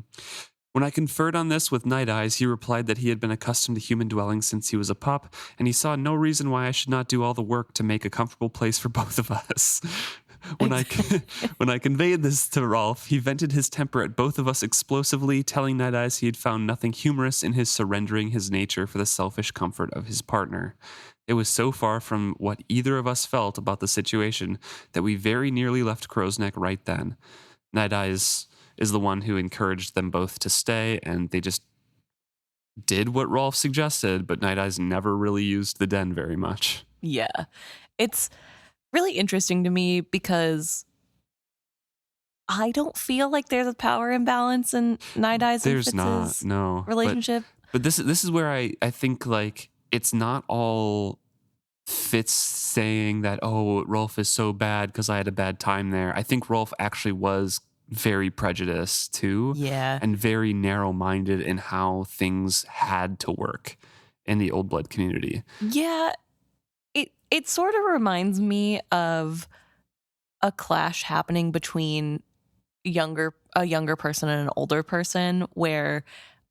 When I conferred on this with Nighteyes, he replied that he had been accustomed to human dwellings since he was a pup, and he saw no reason why I should not do all the work to make a comfortable place for both of us. When I conveyed this to Rolf, he vented his temper at both of us explosively, telling Nighteyes he had found nothing humorous in his surrendering his nature for the selfish comfort of his partner. It was so far from what either of us felt about the situation that we very nearly left Crow's Neck right then. Nighteyes is the one who encouraged them both to stay, and they just did what Rolf suggested, but Nighteyes never really used the den very much. Yeah. It's really interesting to me because I don't feel like there's a power imbalance in Nighteyes and Fitz's relationship. But this is where I think like it's not all Fitz saying that, oh, Rolf is so bad because I had a bad time there. I think Rolf actually was very prejudiced too. Yeah. And very narrow-minded in how things had to work in the Old Blood community. Yeah. It sort of reminds me of a clash happening between a younger person and an older person, where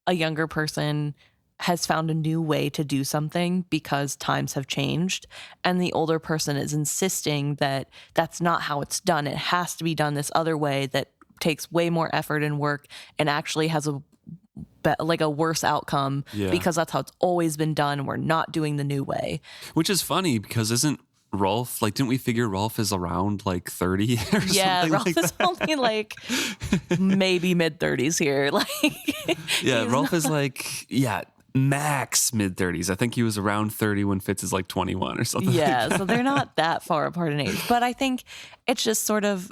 a younger person has found a new way to do something because times have changed, and the older person is insisting that that's not how it's done. It has to be done this other way that takes way more effort and work and actually has a worse outcome because that's how it's always been done. We're not doing the new way. Which is funny because isn't Rolf, like, didn't we figure Rolf is around like 30 or something? Yeah, Rolf like is only like maybe mid-30s here. Like, yeah, Rolf is like, max mid-30s. I think he was around 30 when Fitz is like 21 or something. Yeah, like that. So they're not that far apart in age. But I think it's just sort of,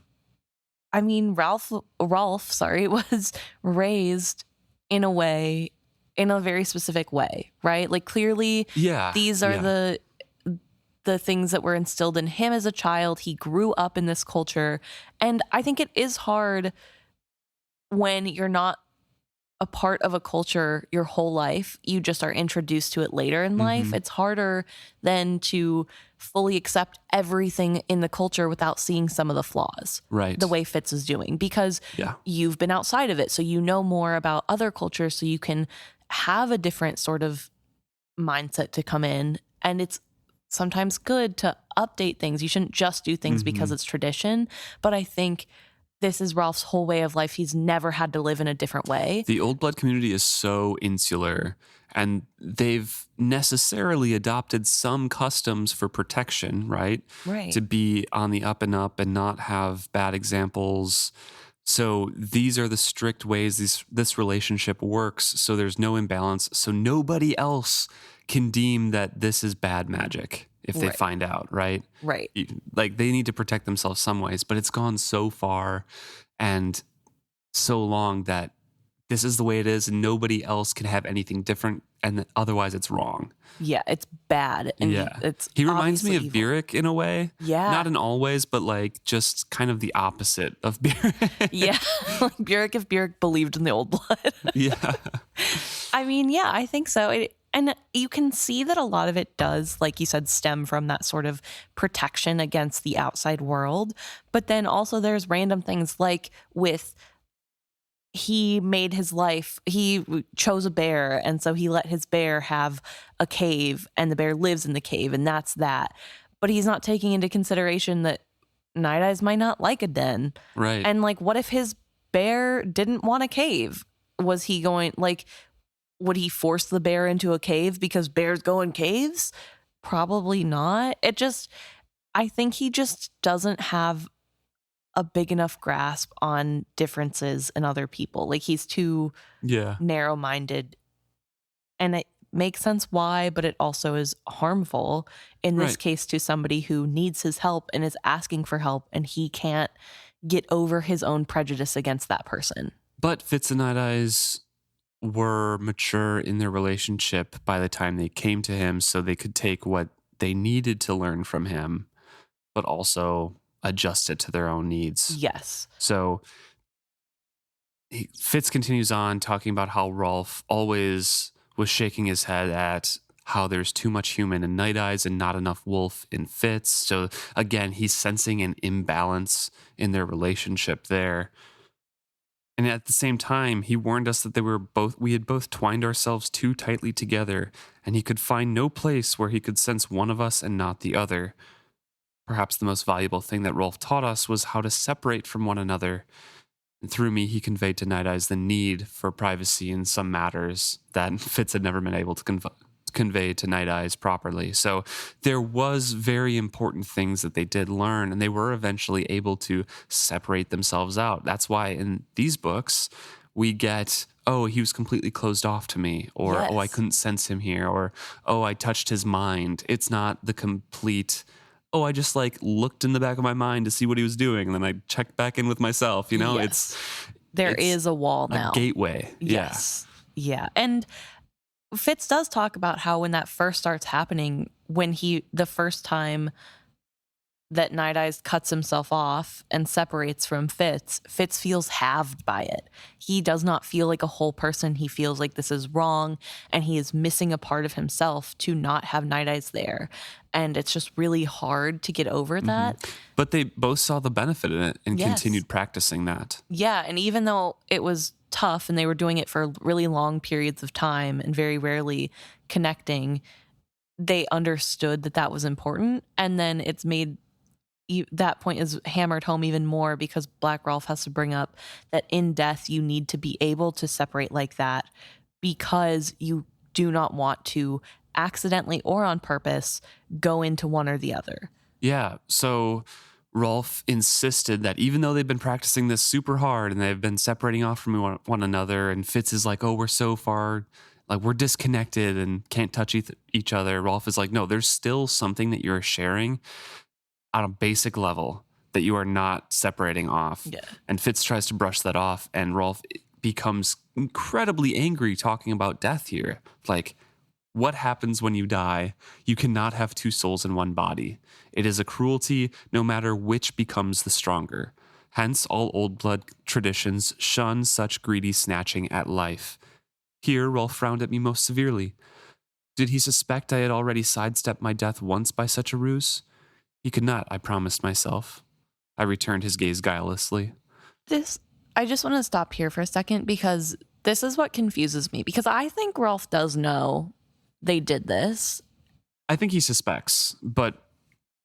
I mean, Rolf, was raised in a very specific way, right? Like clearly these are the things that were instilled in him as a child. He grew up in this culture. And I think it is hard when you're not a part of a culture your whole life. You just are introduced to it later in life. It's harder than to fully accept everything in the culture without seeing some of the flaws, right? The way Fitz is doing, because you've been outside of it. So you know more about other cultures, so you can have a different sort of mindset to come in. And it's sometimes good to update things. You shouldn't just do things because it's tradition. But I think this is Rolf's whole way of life. He's never had to live in a different way. The Old Blood community is so insular, and they've necessarily adopted some customs for protection, right? Right. To be on the up and up and not have bad examples. So these are the strict ways this relationship works. So there's no imbalance. So nobody else can deem that this is bad magic if they find out, right? Right. Like they need to protect themselves some ways, but it's gone so far and so long that this is the way it is and nobody else can have anything different, and otherwise it's wrong. Yeah, it's bad. And he reminds me of evil. Byrrc in a way. Yeah. Not in all ways, but like just kind of the opposite of Byrrc. Yeah. Like Byrrc if Byrrc believed in the Old Blood. Yeah. I mean, yeah, I think so. And you can see that a lot of it does, like you said, stem from that sort of protection against the outside world. But then also there's random things like he made his life, he chose a bear, and so he let his bear have a cave, and the bear lives in the cave, and that's that. But he's not taking into consideration that Nighteyes might not like a den. Right. And like, what if his bear didn't want a cave? Was he going, like, would he force the bear into a cave because bears go in caves? Probably not. I think he just doesn't have a big enough grasp on differences in other people. Like he's too narrow-minded, and it makes sense why, but it also is harmful in this case to somebody who needs his help and is asking for help, and he can't get over his own prejudice against that person. But Fitz and Nighteyes were mature in their relationship by the time they came to him, so they could take what they needed to learn from him, but also adjust it to their own needs. Yes. So Fitz continues on talking about how Rolf always was shaking his head at how there's too much human in Nighteyes and not enough wolf in Fitz. So again, he's sensing an imbalance in their relationship there. And at the same time, he warned us that we had both twined ourselves too tightly together, and he could find no place where he could sense one of us and not the other. Perhaps the most valuable thing that Rolf taught us was how to separate from one another. And through me, he conveyed to Nighteyes the need for privacy in some matters that Fitz had never been able to convey to Nighteyes properly. So there was very important things that they did learn, and they were eventually able to separate themselves out. That's why in these books, we get, oh, he was completely closed off to me, or, oh, I couldn't sense him here, or, oh, I touched his mind. It's not the complete, oh, I just like looked in the back of my mind to see what he was doing, and then I checked back in with myself. You know, there is a wall now. A gateway. Yes. Yeah. And Fitz does talk about how when that first starts happening, the first time that Nighteyes cuts himself off and separates from Fitz feels halved by it. He does not feel like a whole person. He feels like this is wrong, and he is missing a part of himself to not have Nighteyes there. And it's just really hard to get over that. But they both saw the benefit in it and continued practicing that. Yeah, and even though it was tough and they were doing it for really long periods of time and very rarely connecting, they understood that was important. And then it's made that point is hammered home even more because Black Rolf has to bring up that in death you need to be able to separate like that, because you do not want to accidentally or on purpose go into one or the other. Yeah. So Rolf insisted that even though they've been practicing this super hard and they've been separating off from one another, and Fitz is like, oh, we're so far, like we're disconnected and can't touch each other. Rolf is like, no, there's still something that you're sharing on a basic level that you are not separating off. Yeah. And Fitz tries to brush that off, and Rolf becomes incredibly angry talking about death here. Like, what happens when you die? You cannot have two souls in one body. It is a cruelty, no matter which becomes the stronger. Hence, all old blood traditions shun such greedy snatching at life. Here, Rolf frowned at me most severely. Did he suspect I had already sidestepped my death once by such a ruse? He could not, I promised myself. I returned his gaze guilelessly. I just want to stop here for a second, because this is what confuses me, because I think Rolf does know they did this. I think he suspects,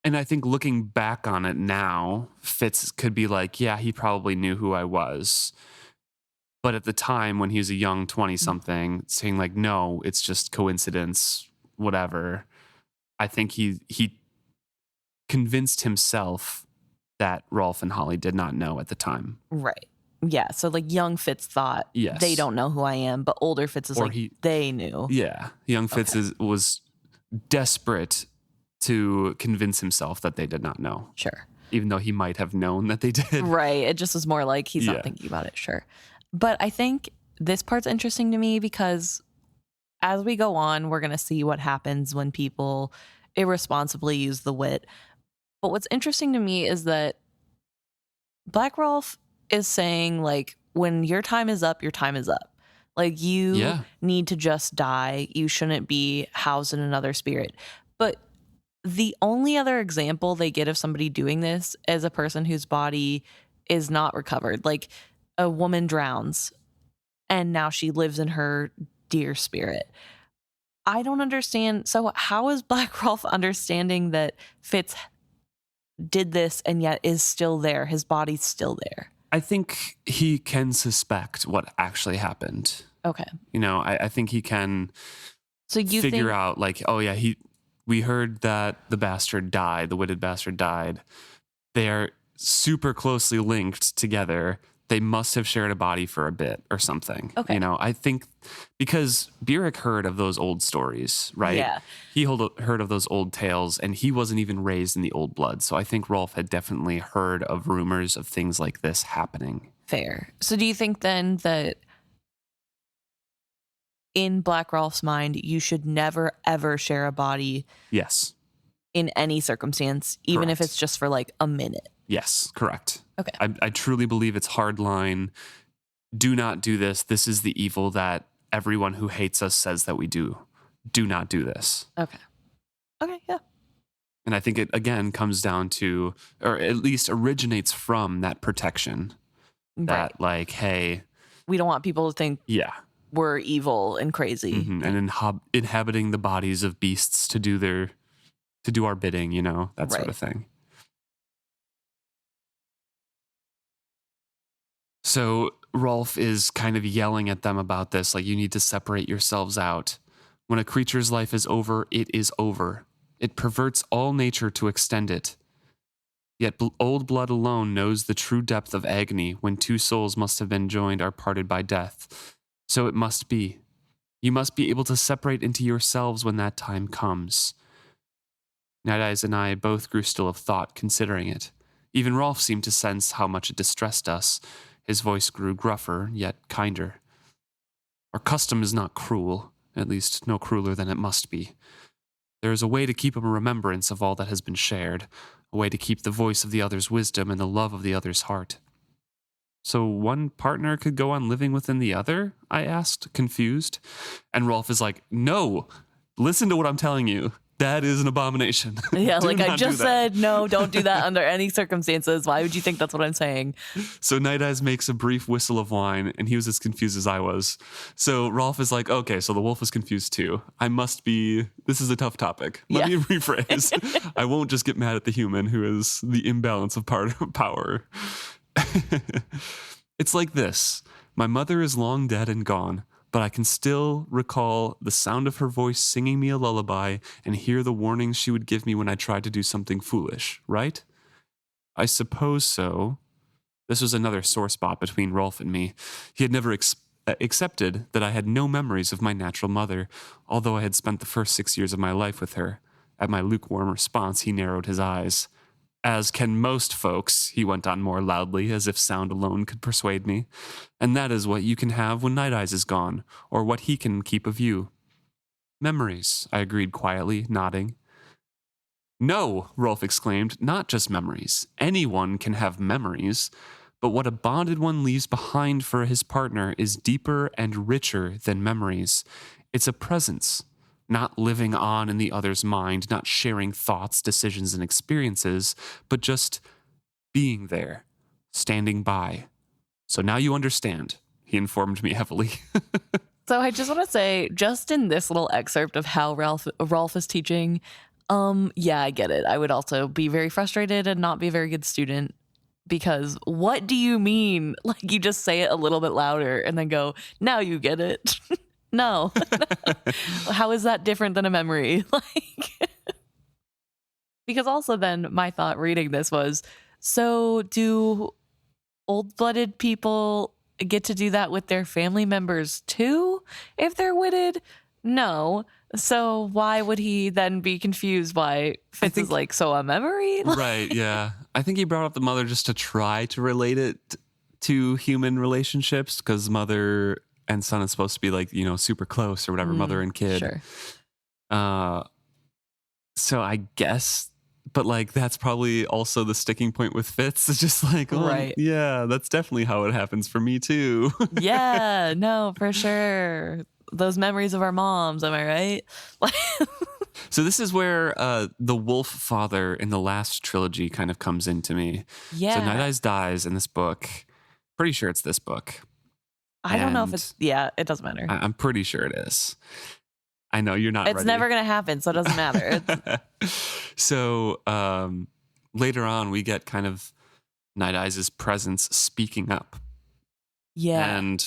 and I think looking back on it now, Fitz could be like, yeah, he probably knew who I was. But at the time when he was a young 20-something, saying like, no, it's just coincidence, whatever. I think he convinced himself that Rolf and Holly did not know at the time. Right. Yeah. So like young Fitz thought, they don't know who I am, but older Fitz is they knew. Yeah. Young Fitz was desperate to convince himself that they did not know. Sure. Even though he might have known that they did. Right. It just was more like he's not thinking about it. Sure. But I think this part's interesting to me because as we go on, we're going to see what happens when people irresponsibly use the wit. But what's interesting to me is that Black Rolf is saying, like, when your time is up, your time is up. Like, you need to just die. You shouldn't be housed in another spirit. But the only other example they get of somebody doing this is a person whose body is not recovered. Like, a woman drowns, and now she lives in her dear spirit. I don't understand. So how is Black Rolf understanding that Fitz did this and yet is still there? His body's still there. I think he can suspect what actually happened. Okay. You know, I think he can figure out, like, oh yeah, we heard that the bastard died, the witted bastard died. They are super closely linked together. They must have shared a body for a bit or something. Okay. You know, I think because Beric heard of those old stories, right? Yeah. He heard of those old tales, and he wasn't even raised in the old blood. So I think Rolf had definitely heard of rumors of things like this happening. Fair. So do you think then that in Black Rolf's mind, you should never, ever share a body? Yes. In any circumstance, even if it's just for like a minute? Yes, correct. Okay. I truly believe it's hard line. Do not do this. This is the evil that everyone who hates us says that we do. do not do this. Okay. Okay, yeah. And I think it, again, comes down to, or at least originates from that protection. Right. That, like, hey, We don't want people to think yeah. we're evil and crazy. And inhabiting the bodies of beasts to do our bidding, that sort Right. of thing. So Rolf is kind of yelling at them about this, like, you need to separate yourselves out. When a creature's life is over, it is over. It perverts all nature to extend it. Yet old blood alone knows the true depth of agony when two souls must have been joined are parted by death. So it must be. You must be able to separate into yourselves when that time comes. Nighteyes and I both grew still of thought, considering it. Even Rolf seemed to sense how much it distressed us. His voice grew gruffer, yet kinder. Our custom is not cruel, at least no crueler than it must be. There is a way to keep a remembrance of all that has been shared, a way to keep the voice of the other's wisdom and the love of the other's heart. So one partner could go on living within the other? I asked, confused. And Rolf is like, no, listen to what I'm telling you. That is an abomination. Yeah, Do like I not do just that. said, no, don't do that under any circumstances. Why would you think that's what I'm saying? So Nighteyes makes a brief whistle of wine, and he was as confused as I was. So Rolf is like, okay, so the wolf is confused too. This is a tough topic. Let me rephrase. I won't just get mad at the human who is the imbalance of power. It's like this. My mother is long dead and gone, but I can still recall the sound of her voice singing me a lullaby and hear the warnings she would give me when I tried to do something foolish, right? I suppose so. This was another sore spot between Rolf and me. He had never accepted that I had no memories of my natural mother, although I had spent the first 6 years of my life with her. At my lukewarm response, he narrowed his eyes. As can most folks, he went on more loudly, as if sound alone could persuade me. And that is what you can have when Nighteyes is gone, or what he can keep of you. Memories, I agreed quietly, nodding. No, Rolf exclaimed, not just memories. Anyone can have memories. But what a bonded one leaves behind for his partner is deeper and richer than memories. It's a presence, not living on in the other's mind, not sharing thoughts, decisions, and experiences, but just being there, standing by. So now you understand, he informed me heavily. So I just want to say, just in this little excerpt of how Rolf is teaching, yeah, I get it. I would also be very frustrated and not be a very good student. Because what do you mean? Like, you just say it a little bit louder and then go, now you get it. No. How is that different than a memory? Because also then my thought reading this was, so do old-blooded people get to do that with their family members too if they're witted? No. So why would he then be confused why Fitz is like, so a memory? Right, yeah. I think he brought up the mother just to try to relate it to human relationships, because mother and son is supposed to be like, super close or whatever, mother and kid. Sure. So I guess, but like that's probably also the sticking point with Fitz. It's just like, oh, Right. yeah, that's definitely how it happens for me too. Yeah, no, for sure. Those memories of our moms, am I right? So this is where the wolf father in the last trilogy kind of comes into me. Yeah. So Nighteyes dies in this book. Pretty sure it's this book. I don't know if it's, it doesn't matter. I'm pretty sure it is. I know you're not It's ready. never going to happen, so it doesn't matter. So later on, we get kind of Nighteyes' presence speaking up. Yeah. And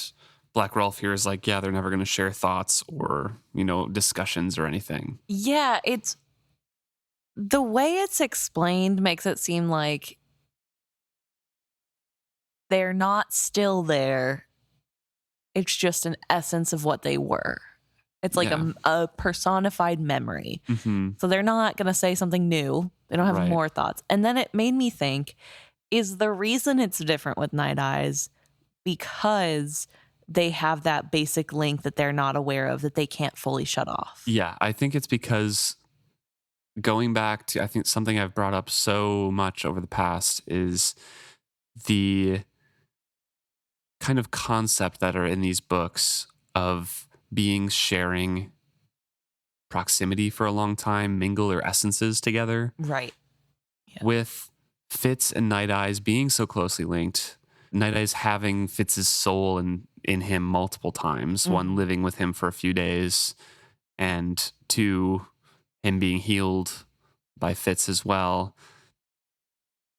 Black Rolf here is like, yeah, they're never going to share thoughts or, discussions or anything. Yeah, it's the way it's explained makes it seem like they're not still there. It's just an essence of what they were. It's like a personified memory. Mm-hmm. So they're not going to say something new. They don't have more thoughts. And then it made me think, is the reason it's different with Nighteyes because they have that basic link that they're not aware of, that they can't fully shut off? Yeah, I think it's because going back to, I think something I've brought up so much over the past is the kind of concept that are in these books of beings sharing proximity for a long time, mingle their essences together. Right. Yeah. With Fitz and Nighteyes being so closely linked, Nighteyes having Fitz's soul in him multiple times, one living with him for a few days, and two, him being healed by Fitz as well,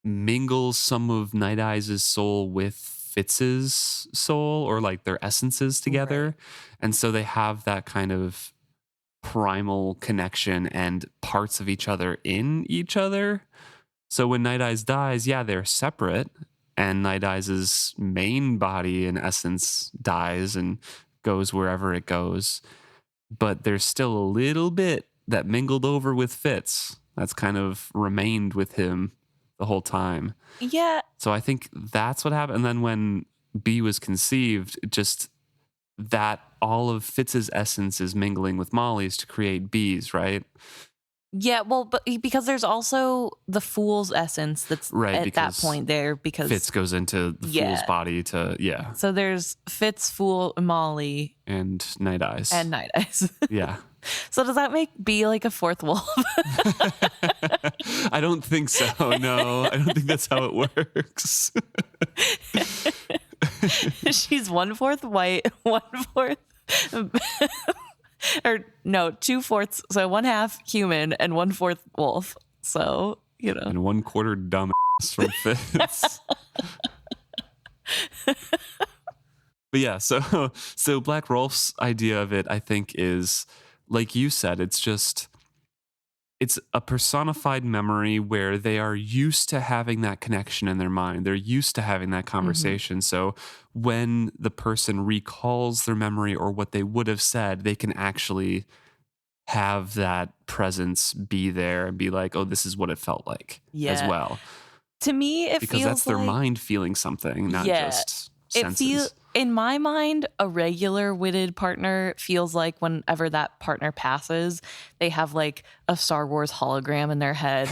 mingles some of Nighteyes' soul with Fitz's soul, or like their essences together. Right. And so they have that kind of primal connection and parts of each other in each other. So when Nighteyes dies, yeah, they're separate, and Nighteyes' main body in essence dies and goes wherever it goes. But there's still a little bit that mingled over with Fitz that's kind of remained with him the whole time. Yeah. So I think that's what happened. And then when B was conceived, just that all of Fitz's essence is mingling with Molly's to create B's, right? Yeah, well, but because there's also the fool's essence that's right, at that point there, because Fitz goes into the fool's body to, So there's Fitz, Fool, Molly. And Nighteyes. Yeah. So does that make B like a fourth wolf? I don't think so. No, I don't think that's how it works. She's 1/4 white, 1/4 or no, 2/4, so 1/2 human and 1/4 wolf. So, you know. And 1/4 dumb from Fitz. But yeah, so Black Rolf's idea of it, I think, is, like you said, it's a personified memory where they are used to having that connection in their mind. They're used to having that conversation. So when the person recalls their memory or what they would have said, they can actually have that presence be there and be like, oh, this is what it felt like as well. To me, it because feels that's their mind feeling something, not just senses. In my mind, a regular witted partner feels like whenever that partner passes, they have like a Star Wars hologram in their head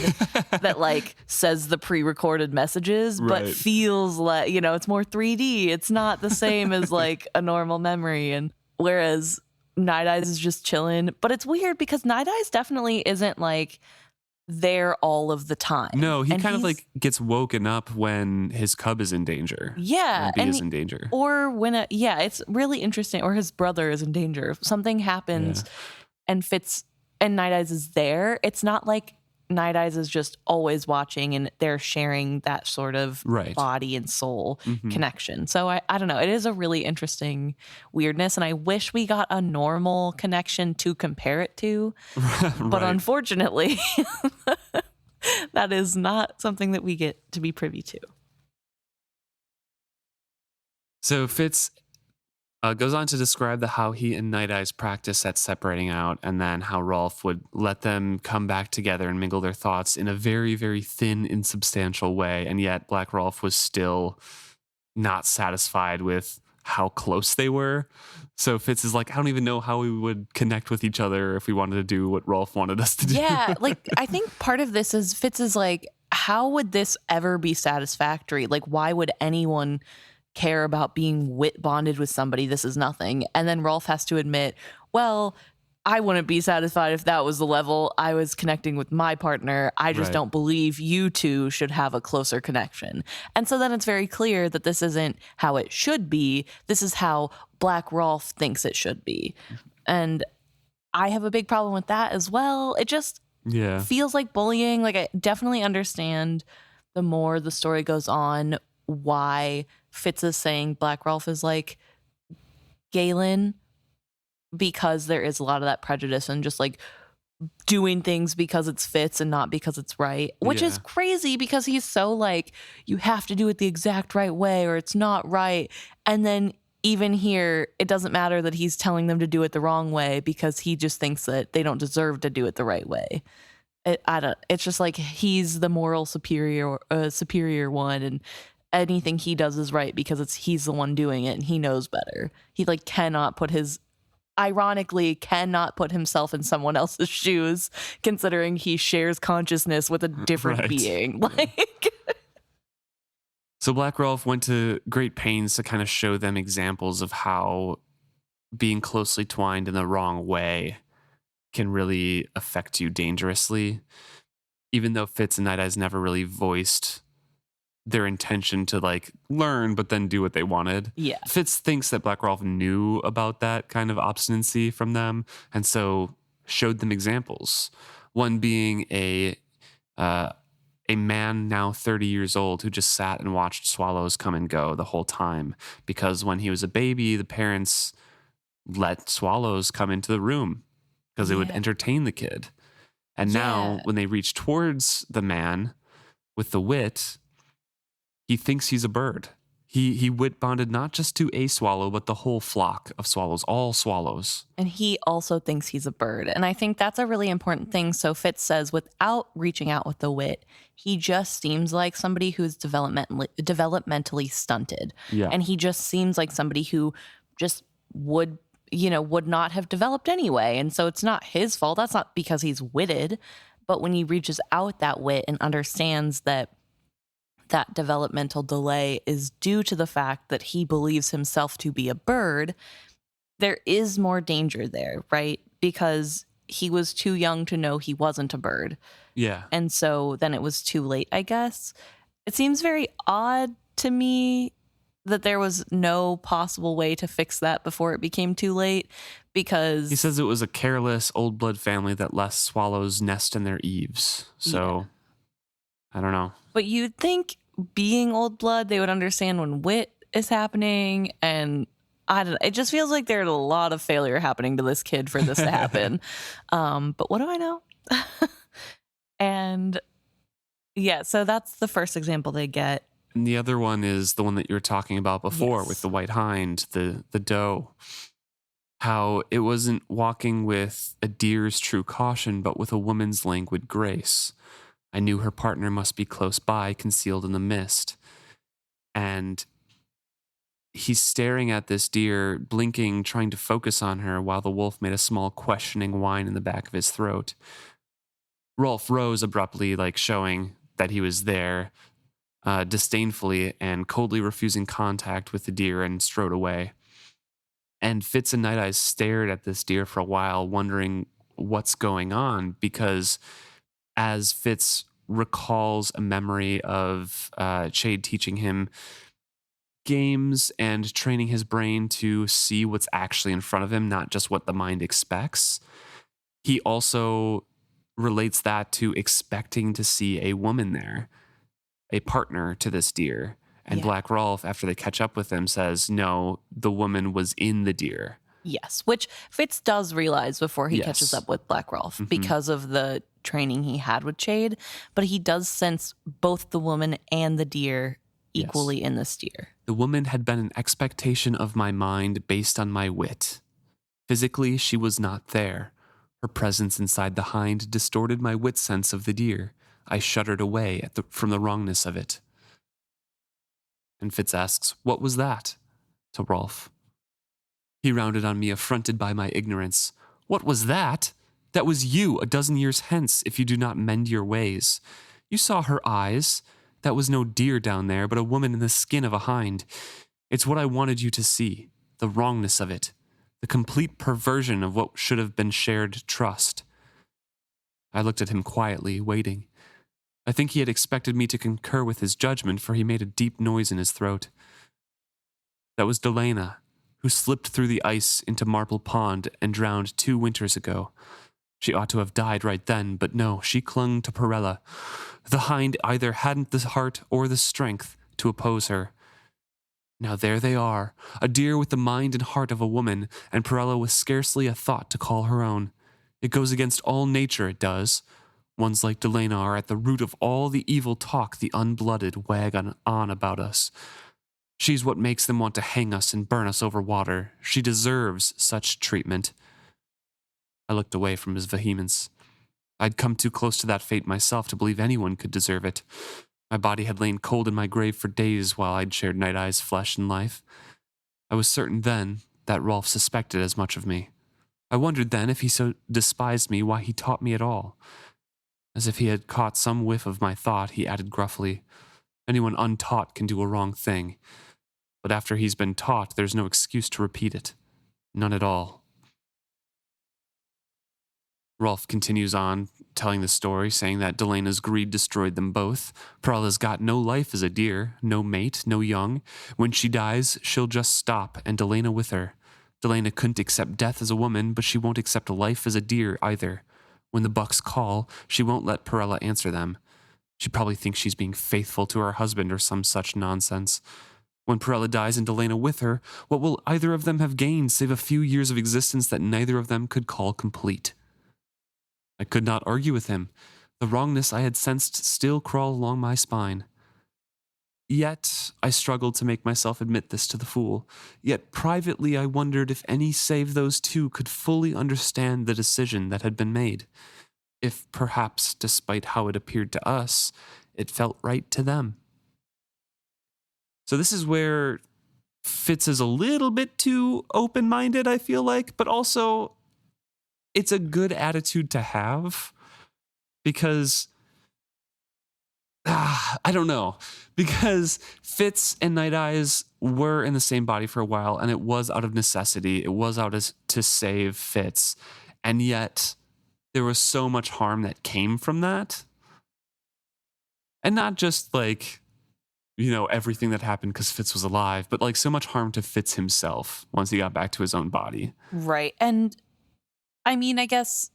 that like says the pre-recorded messages, but feels like, you know, it's more 3D. It's not the same as like a normal memory. And whereas Nighteyes is just chilling, but it's weird because Nighteyes definitely isn't like there all of the time. No, he kind of like gets woken up when his cub is in danger. Yeah. When B is in danger. Or when it's really interesting, or his brother is in danger. If something happens and Fitz and Nighteyes is there, it's not like Nighteyes is just always watching and they're sharing that sort of body and soul connection. So I don't know. It is a really interesting weirdness, and I wish we got a normal connection to compare it to. But unfortunately, that is not something that we get to be privy to. So Fitz goes on to describe how he and Nighteyes practice at separating out, and then how Rolf would let them come back together and mingle their thoughts in a very, very thin, insubstantial way. And yet Black Rolf was still not satisfied with how close they were. So Fitz is like, I don't even know how we would connect with each other if we wanted to do what Rolf wanted us to do. Yeah, like I think part of this is Fitz is like, how would this ever be satisfactory? Like, why would anyone care about being bonded with somebody? This is nothing. And then Rolf has to admit, well, I wouldn't be satisfied if that was the level I was connecting with my partner. I just don't believe you two should have a closer connection. And so then it's very clear that this isn't how it should be. This is how Black Rolf thinks it should be. And I have a big problem with that as well. It just feels like bullying. Like, I definitely understand the more the story goes on why Fitz is saying Black Rolf is like Galen, because there is a lot of that prejudice and just like doing things because it's Fitz and not because it's right, which is crazy because he's so like, you have to do it the exact right way or it's not right. And then even here, it doesn't matter that he's telling them to do it the wrong way because he just thinks that they don't deserve to do it the right way. It's just like he's the moral superior one, and anything he does is right because he's the one doing it and he knows better. He like cannot put himself in someone else's shoes, considering he shares consciousness with a different being. Like, so Black Rolf went to great pains to kind of show them examples of how being closely twined in the wrong way can really affect you dangerously. Even though Fitz and Nighteyes never really voiced their intention to like learn, but then do what they wanted. Yeah. Fitz thinks that Black Rolf knew about that kind of obstinacy from them, and so showed them examples. One being a man now 30 years old who just sat and watched swallows come and go the whole time, because when he was a baby, the parents let swallows come into the room because it would Yeah. entertain the kid. And now Yeah. when they reach towards the man with the wit, he thinks he's a bird. He wit bonded not just to a swallow, but the whole flock of swallows, all swallows. And he also thinks he's a bird. And I think that's a really important thing. So Fitz says, without reaching out with the wit, he just seems like somebody who's developmentally stunted. Yeah. And he just seems like somebody who just would not have developed anyway. And so it's not his fault. That's not because he's witted. But when he reaches out with that wit and understands that developmental delay is due to the fact that he believes himself to be a bird, there is more danger there, right? Because he was too young to know he wasn't a bird. Yeah. And so then it was too late, I guess. It seems very odd to me that there was no possible way to fix that before it became too late, because He says it was a careless old blood family that let swallows nest in their eaves. So, I don't know. But you'd think, being old blood, they would understand when wit is happening, and I don't know. It just feels like there's a lot of failure happening to this kid for this to happen. But what do I know? And yeah, so that's the first example they get. And the other one is the one that you were talking about before, Yes. with the white hind, the doe. How it wasn't walking with a deer's true caution, but with a woman's languid grace. I knew her partner must be close by, concealed in the mist. And he's staring at this deer, blinking, trying to focus on her, while the wolf made a small questioning whine in the back of his throat. Rolf rose abruptly, like showing that he was there, disdainfully and coldly refusing contact with the deer, and strode away. And Fitz and Nighteyes stared at this deer for a while, wondering what's going on, because as Fitz recalls a memory of Chade teaching him games and training his brain to see what's actually in front of him, not just what the mind expects, he also relates that to expecting to see a woman there, a partner to this deer. And Yeah. Black Rolf, after they catch up with him, says, no, the woman was in the deer. Yes, which Fitz does realize before he Yes. catches up with Black Rolf, Mhm. because of the training he had with Chade. But he does sense both the woman and the deer equally in this deer. The woman had been an expectation of my mind based on my wit. Physically, she was not there. Her presence inside the hind distorted my wit sense of the deer. I shuddered away from the wrongness of it. And Fitz asks, what was that? To Rolf. He rounded on me, affronted by my ignorance. What was that? That was you a dozen years hence, if you do not mend your ways. You saw her eyes. That was no deer down there, but a woman in the skin of a hind. It's what I wanted you to see, the wrongness of it, the complete perversion of what should have been shared trust. I looked at him quietly, waiting. I think he had expected me to concur with his judgment, for he made a deep noise in his throat. That was Delena, who slipped through the ice into Marble Pond and drowned 2 winters ago. She ought to have died right then, but no, she clung to Perella. The hind either hadn't the heart or the strength to oppose her. Now there they are, a deer with the mind and heart of a woman, and Perella with scarcely a thought to call her own. It goes against all nature, it does. Ones like Delena are at the root of all the evil talk the unblooded wag on about us. She's what makes them want to hang us and burn us over water. She deserves such treatment. I looked away from his vehemence. I'd come too close to that fate myself to believe anyone could deserve it. My body had lain cold in my grave for days while I'd shared Nighteyes' flesh and life. I was certain then that Rolf suspected as much of me. I wondered then, if he so despised me, why he taught me at all. As if he had caught some whiff of my thought, he added gruffly, anyone untaught can do a wrong thing. But after he's been taught, there's no excuse to repeat it. None at all. Rolf continues on, telling the story, saying that Delena's greed destroyed them both. Perella's got no life as a deer, no mate, no young. When she dies, she'll just stop, and Delena with her. Delena couldn't accept death as a woman, but she won't accept life as a deer either. When the bucks call, she won't let Perella answer them. She probably thinks she's being faithful to her husband or some such nonsense. When Perella dies and Delena with her, what will either of them have gained save a few years of existence that neither of them could call complete? I could not argue with him. The wrongness I had sensed still crawled along my spine. Yet I struggled to make myself admit this to the fool. Yet privately I wondered if any save those two could fully understand the decision that had been made. If perhaps, despite how it appeared to us, it felt right to them. So this is where Fitz is a little bit too open-minded, I feel like, but also it's a good attitude to have because, I don't know, because Fitz and Nighteyes were in the same body for a while, and it was out of necessity. It was out to save Fitz, and yet there was so much harm that came from that. And not just like, everything that happened because Fitz was alive, but like so much harm to Fitz himself once he got back to his own body. Right. And I mean, I guess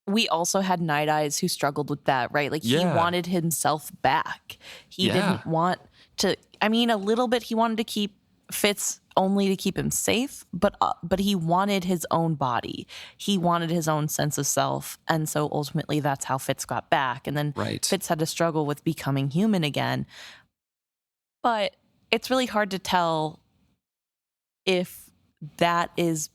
we also had Nighteyes who struggled with that, right? Like he wanted himself back. He didn't want to, a little bit he wanted to keep Fitz only to keep him safe, but he wanted his own body. He wanted his own sense of self. And so ultimately that's how Fitz got back. And then Fitz had to struggle with becoming human again. But it's really hard to tell if that is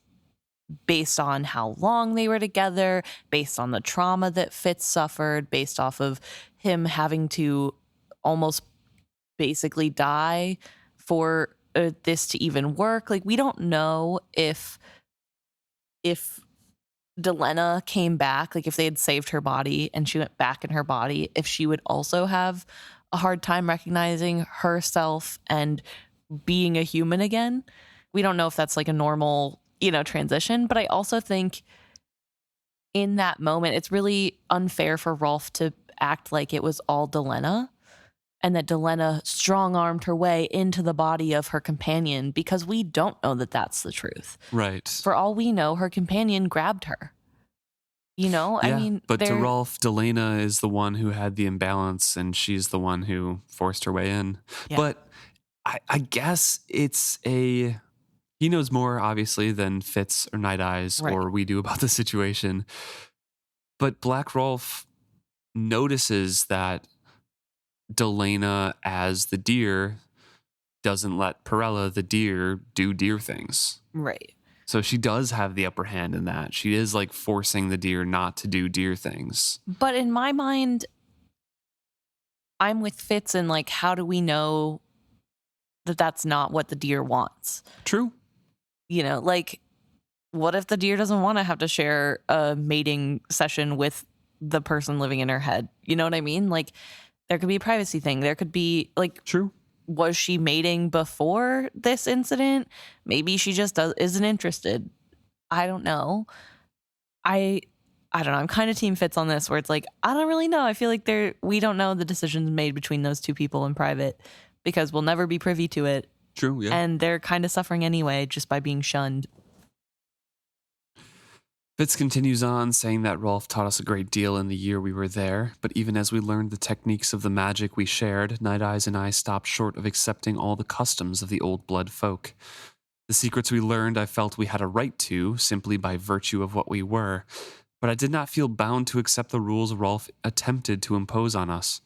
based on how long they were together, based on the trauma that Fitz suffered, based off of him having to almost basically die for this to even work. Like, we don't know if Delena came back, like if they had saved her body and she went back in her body, if she would also have a hard time recognizing herself and being a human again. We don't know if that's like a normal, transition, but I also think in that moment, it's really unfair for Rolf to act like it was all Delena and that Delena strong-armed her way into the body of her companion, because we don't know that that's the truth. Right. For all we know, her companion grabbed her. But to Rolf, Delena is the one who had the imbalance and she's the one who forced her way in. Yeah. But I guess he knows more, obviously, than Fitz or Nighteyes or we do about the situation. But Black Rolf notices that Delena, as the deer, doesn't let Perella, the deer, do deer things. Right. So she does have the upper hand in that. She is like forcing the deer not to do deer things. But in my mind, I'm with Fitz and like, how do we know that that's not what the deer wants? True. Like, what if the deer doesn't want to have to share a mating session with the person living in her head? You know what I mean? Like, there could be a privacy thing. There could be like, true. Was she mating before this incident? Maybe she just isn't interested. I don't know. I don't know. I'm kind of team Fitz on this, where it's like, I don't really know. I feel like we don't know the decisions made between those two people in private because we'll never be privy to it. True, yeah. And they're kind of suffering anyway just by being shunned. Fitz continues on, saying that Rolf taught us a great deal in the year we were there, but even as we learned the techniques of the magic we shared, Nighteyes and I stopped short of accepting all the customs of the old blood folk. The secrets we learned I felt we had a right to, simply by virtue of what we were, but I did not feel bound to accept the rules Rolf attempted to impose on us.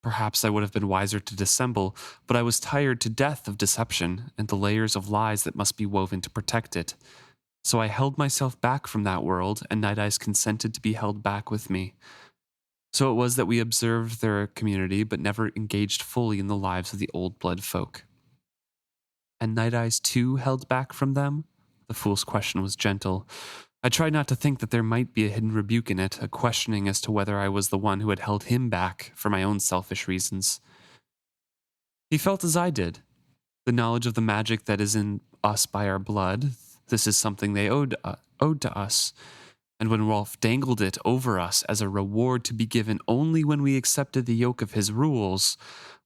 Perhaps I would have been wiser to dissemble, but I was tired to death of deception and the layers of lies that must be woven to protect it. So I held myself back from that world, and Nighteyes consented to be held back with me. So it was that we observed their community, but never engaged fully in the lives of the old blood folk. And Nighteyes too held back from them? The fool's question was gentle. I tried not to think that there might be a hidden rebuke in it, a questioning as to whether I was the one who had held him back for my own selfish reasons. He felt as I did. The knowledge of the magic that is in us by our blood, this is something they owed to us, And when Rolf dangled it over us as a reward to be given only when we accepted the yoke of his rules,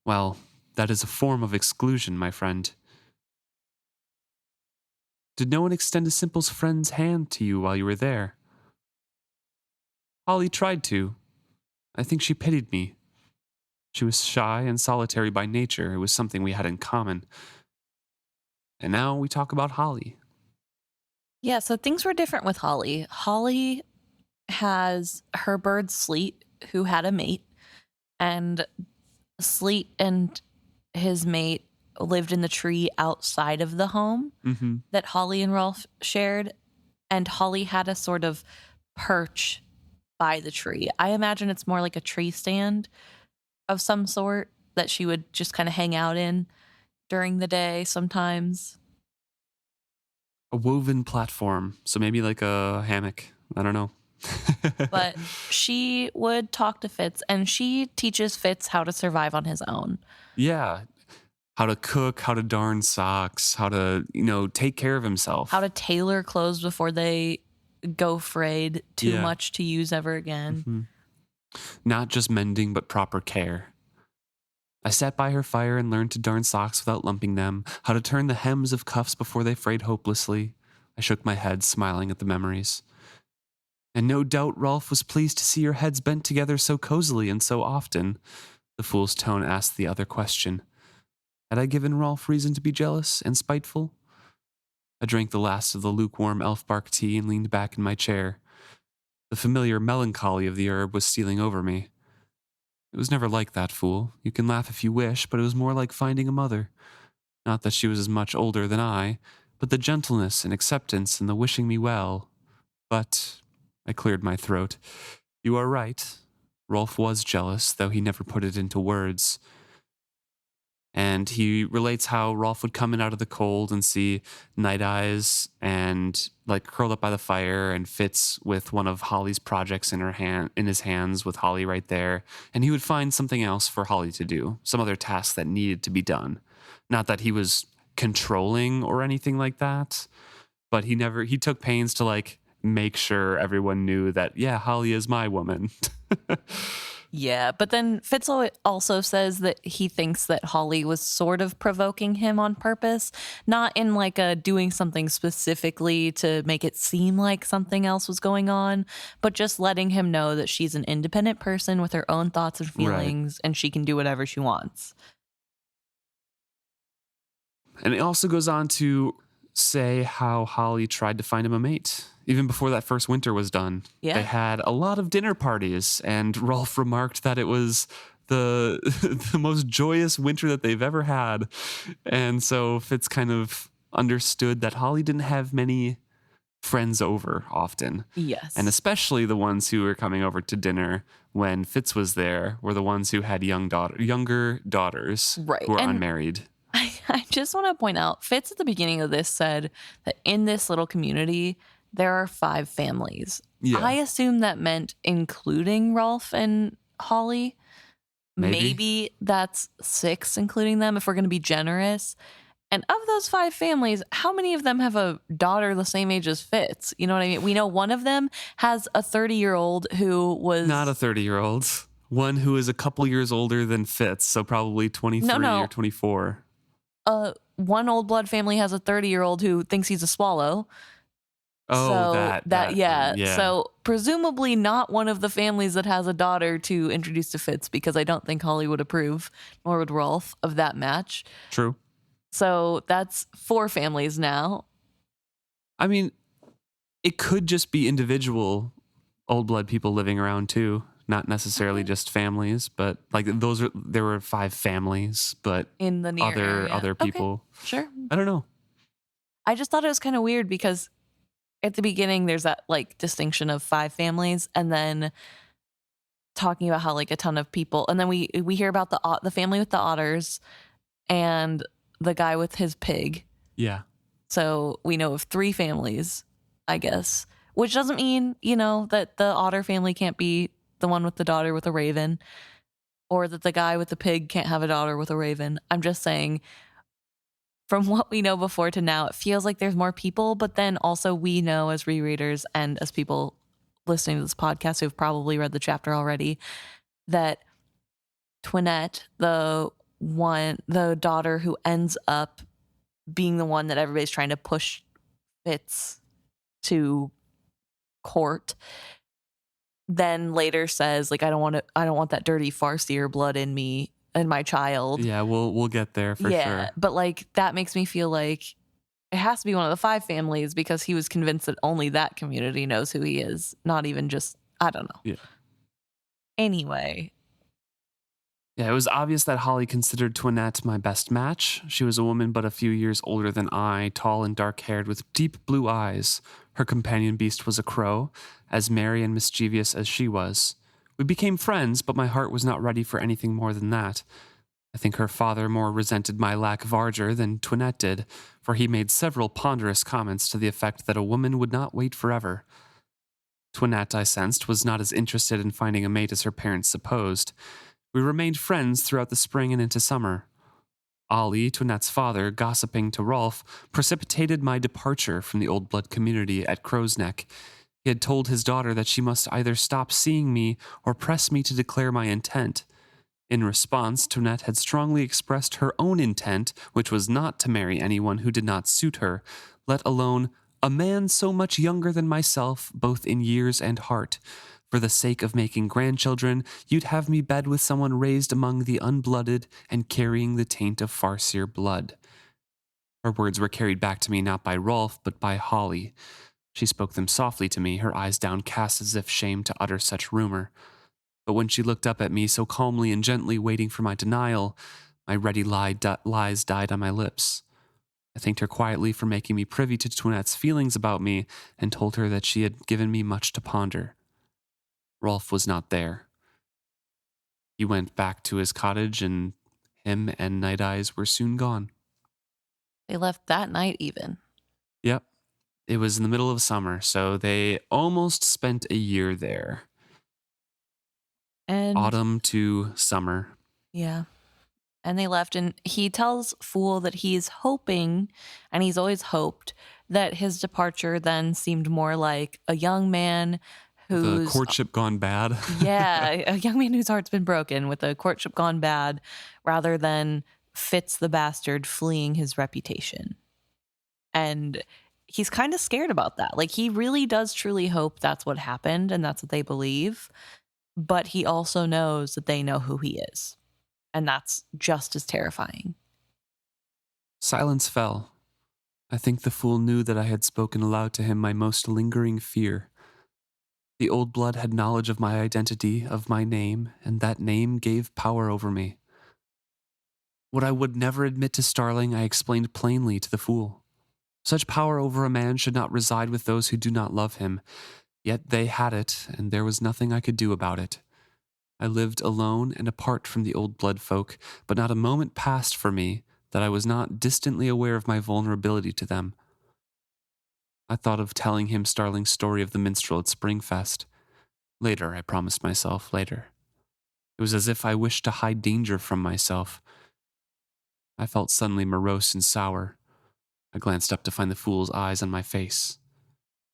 well, that is a form of exclusion, my friend. Did no one extend a simple friend's hand to you while you were there? Holly tried to. I think she pitied me. She was shy and solitary by nature. It was something we had in common. And now we talk about Holly. Yeah, so things were different with Holly. Holly has her bird Sleet, who had a mate, and Sleet and his mate lived in the tree outside of the home that Holly and Rolf shared, and Holly had a sort of perch by the tree. I imagine it's more like a tree stand of some sort that she would just kind of hang out in during the day sometimes. A woven platform, so maybe like a hammock. I don't know. But she would talk to Fitz, and she teaches Fitz how to survive on his own. Yeah. How to cook, how to darn socks, how to, take care of himself. How to tailor clothes before they go frayed too much to use ever again. Mm-hmm. Not just mending, but proper care. I sat by her fire and learned to darn socks without lumping them, how to turn the hems of cuffs before they frayed hopelessly. I shook my head, smiling at the memories. And no doubt Rolf was pleased to see your heads bent together so cozily and so often. The fool's tone asked the other question. Had I given Rolf reason to be jealous and spiteful? I drank the last of the lukewarm elfbark tea and leaned back in my chair. The familiar melancholy of the herb was stealing over me. It was never like that, fool. You can laugh if you wish, but it was more like finding a mother. Not that she was as much older than I, but the gentleness and acceptance and the wishing me well. But I cleared my throat. You are right. Rolf was jealous, though he never put it into words. And he relates how Rolf would come in out of the cold and see Nighteyes and curled up by the fire, and Fitz with one of Holly's projects in his hands with Holly right there. And he would find something else for Holly to do, some other task that needed to be done. Not that he was controlling or anything like that, but he took pains to make sure everyone knew that, yeah, Holly is my woman. Yeah, but then Fitz also says that he thinks that Holly was sort of provoking him on purpose, not in a doing something specifically to make it seem like something else was going on, but just letting him know that she's an independent person with her own thoughts and feelings, and she can do whatever she wants. And it also goes on to say how Holly tried to find him a mate. Even before that first winter was done. Yeah. They had a lot of dinner parties, and Rolf remarked that it was the the most joyous winter that they've ever had. And so Fitz kind of understood that Holly didn't have many friends over often. Yes. And especially the ones who were coming over to dinner when Fitz was there were the ones who had younger daughters who were unmarried. I just want to point out, Fitz at the beginning of this said that in this little community, there are 5 families. Yeah. I assume that meant including Rolf and Holly. Maybe that's 6, including them, if we're going to be generous. And of those 5 families, how many of them have a daughter the same age as Fitz? You know what I mean? We know one of them has a 30-year-old who was... Not a 30-year-old. One who is a couple years older than Fitz, so probably 23 or 24. One old blood family has a 30-year-old who thinks he's a swallow. Oh, so yeah. So presumably not one of the families that has a daughter to introduce to Fitz, because I don't think Holly would approve, nor would Rolf, of that match. True. So that's 4 families now. I mean, it could just be individual old blood people living around too, not necessarily just families, but there were 5 families, but in the near area. Other people. Okay. Sure. I don't know. I just thought it was kind of weird because at the beginning, there's that distinction of 5 families, and then talking about how a ton of people, and then we hear about the family with the otters and the guy with his pig. Yeah. So we know of 3 families, I guess, which doesn't mean that the otter family can't be the one with the daughter with a raven, or that the guy with the pig can't have a daughter with a raven. I'm just saying, from what we know before to now, it feels like there's more people, but then also we know as rereaders and as people listening to this podcast who've probably read the chapter already, that Twinette, the daughter who ends up being the one that everybody's trying to push Fitz to court, then later says, like, I don't want that dirty farseer blood in me and my child. Yeah, we'll get there for sure. But like that makes me feel like it has to be one of the 5 families, because he was convinced that only that community knows who he is, not even just, I don't know. Yeah. Anyway. Yeah, it was obvious that Holly considered Twinette my best match. She was a woman but a few years older than I, tall and dark-haired with deep blue eyes. Her companion beast was a crow, as merry and mischievous as she was. We became friends, but my heart was not ready for anything more than that. I think her father more resented my lack of ardor than Twinette did, for he made several ponderous comments to the effect that a woman would not wait forever. Twinette, I sensed, was not as interested in finding a mate as her parents supposed. We remained friends throughout the spring and into summer. Ollie, Twinette's father, gossiping to Rolf, precipitated my departure from the Old Blood community at Crow's Neck. He had told his daughter that she must either stop seeing me or press me to declare my intent. In response, Twinette had strongly expressed her own intent, which was not to marry anyone who did not suit her, let alone a man so much younger than myself, both in years and heart. For the sake of making grandchildren, you'd have me bed with someone raised among the unblooded and carrying the taint of farseer blood. Her words were carried back to me not by Rolf, but by Holly. She spoke them softly to me, her eyes downcast as if shamed to utter such rumor. But when she looked up at me so calmly and gently, waiting for my denial, my ready lies died on my lips. I thanked her quietly for making me privy to Twinette's feelings about me and told her that she had given me much to ponder. Rolf was not there. He went back to his cottage, and him and Nighteyes were soon gone. They left that night even. Yep. It was in the middle of summer, so they almost spent a year there. And autumn to summer. Yeah. And they left, and he tells Fool that he's hoping, and he's always hoped, that his departure then seemed more like a young man whose... The courtship gone bad. Yeah, a young man whose heart's been broken with a courtship gone bad, rather than Fitz the bastard fleeing his reputation. And he's kind of scared about that. Like, he really does truly hope that's what happened, and that's what they believe. But he also knows that they know who he is. And that's just as terrifying. Silence fell. I think the fool knew that I had spoken aloud to him my most lingering fear. The old blood had knowledge of my identity, of my name, and that name gave power over me. What I would never admit to Starling, I explained plainly to the fool. Such power over a man should not reside with those who do not love him. Yet they had it, and there was nothing I could do about it. I lived alone and apart from the old blood folk, but not a moment passed for me that I was not distantly aware of my vulnerability to them. I thought of telling him Starling's story of the minstrel at Springfest. Later, I promised myself, later. It was as if I wished to hide danger from myself. I felt suddenly morose and sour. I glanced up to find the fool's eyes on my face,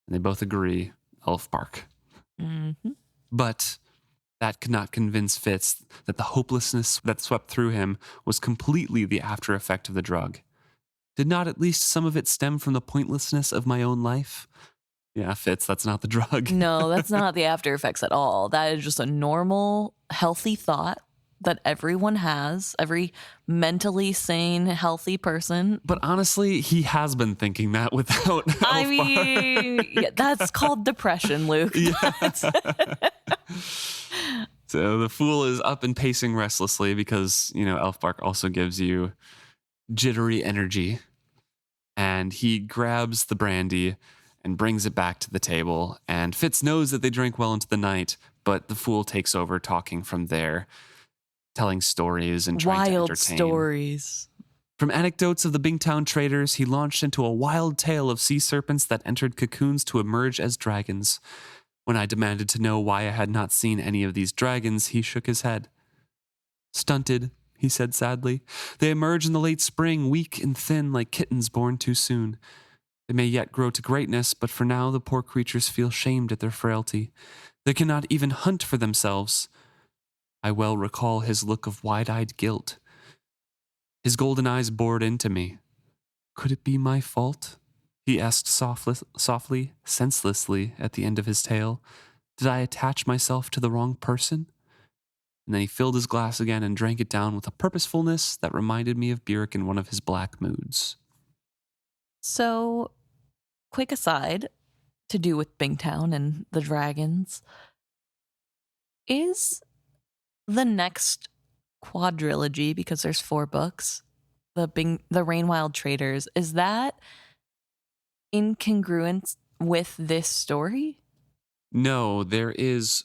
and they both agree. Elfbark. Mm-hmm. But that could not convince Fitz that the hopelessness that swept through him was completely the after effect of the drug. Did not at least some of it stem from the pointlessness of my own life? Yeah, Fitz, that's not the drug. No, that's not the after effects at all. That is just a normal, healthy thought that everyone has, every mentally sane, healthy person. But honestly, he has been thinking that without I mean, yeah, that's called depression, Luke. Yeah. So the fool is up and pacing restlessly because, Elfbark also gives you jittery energy. And he grabs the brandy and brings it back to the table. And Fitz knows that they drank well into the night, but the fool takes over talking from there, telling stories and trying to entertain. Wild stories. From anecdotes of the Bingtown traders, he launched into a wild tale of sea serpents that entered cocoons to emerge as dragons. When I demanded to know why I had not seen any of these dragons, he shook his head. Stunted, he said sadly. They emerge in the late spring, weak and thin like kittens born too soon. They may yet grow to greatness, but for now the poor creatures feel shamed at their frailty. They cannot even hunt for themselves. I well recall his look of wide-eyed guilt. His golden eyes bored into me. Could it be my fault? He asked softly, senselessly at the end of his tale. Did I attach myself to the wrong person? And then he filled his glass again and drank it down with a purposefulness that reminded me of Byrrc in one of his black moods. So, quick aside to do with Bingtown and the dragons. Is the next quadrilogy, because there's 4 books, the Rainwild Traders, is that incongruent with this story? No, there is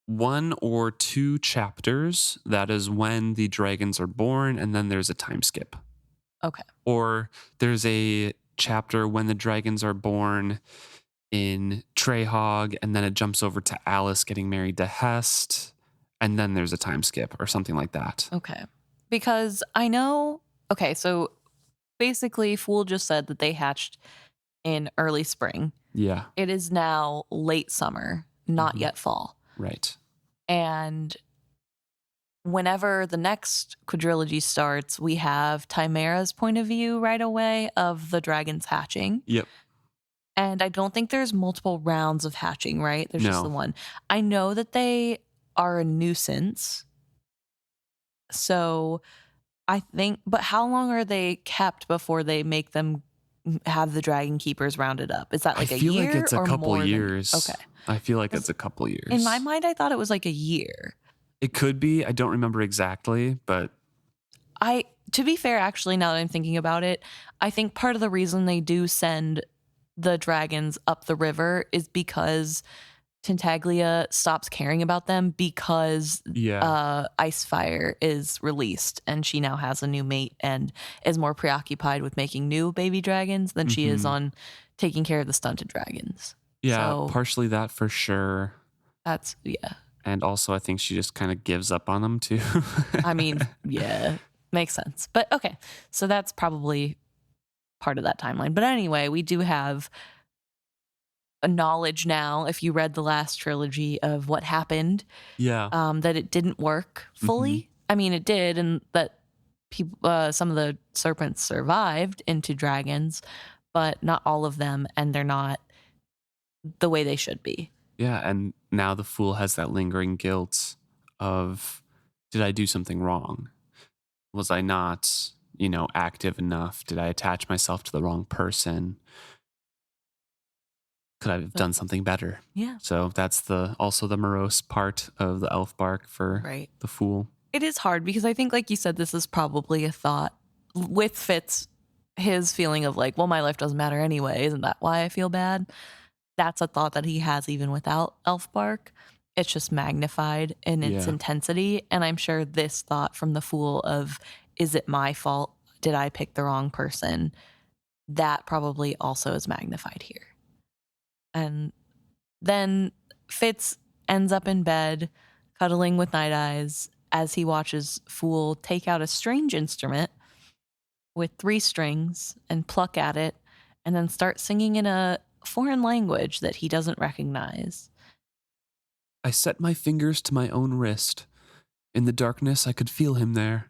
1 or 2 chapters. That is when the dragons are born, and then there's a time skip. Okay. Or there's a chapter when the dragons are born in Treyhog, and then it jumps over to Alice getting married to Hest, and then there's a time skip or something like that. Okay. Because I know, okay, so basically Fool just said that they hatched in early spring. Yeah. It is now late summer, not yet fall. Right. And whenever the next quadrilogy starts, we have Timera's point of view right away of the dragons hatching. Yep. And I don't think there's multiple rounds of hatching, right? There's just No. the one. I know that they are a nuisance. So I think, but how long are they kept before they make them have the dragon keepers rounded up? Is that like a year? I feel like it's a couple years. Okay. I feel like it's a couple years. In my mind, I thought it was like a year. It could be. I don't remember exactly, but To be fair, actually, now that I'm thinking about it, I think part of the reason they do send the dragons up the river is because Tintaglia stops caring about them because Icefire is released and she now has a new mate and is more preoccupied with making new baby dragons than she is on taking care of the stunted dragons. Yeah, So partially that for sure. That's, yeah. And also I think she just kind of gives up on them too. I mean, yeah, makes sense. But okay, so that's probably part of that timeline. But anyway, we do have a knowledge now, if you read the last trilogy, of what happened. Yeah. That it didn't work fully. I mean, it did, and that people, some of the serpents survived into dragons, but not all of them, and they're not the way they should be. Yeah, and now the Fool has that lingering guilt of, did I do something wrong? Was I not, active enough? Did I attach myself to the wrong person? Could I have done something better? Yeah. So that's also the morose part of the elfbark for the Fool. It is hard because I think, like you said, this is probably a thought with Fitz, his feeling of like, well, my life doesn't matter anyway. Isn't that why I feel bad? That's a thought that he has even without elfbark. It's just magnified in its intensity. And I'm sure this thought from the Fool of, is it my fault? Did I pick the wrong person? That probably also is magnified here. And then Fitz ends up in bed, cuddling with Nighteyes as he watches Fool take out a strange instrument with 3 strings and pluck at it, and then start singing in a foreign language that he doesn't recognize. I set my fingers to my own wrist. In the darkness, I could feel him there.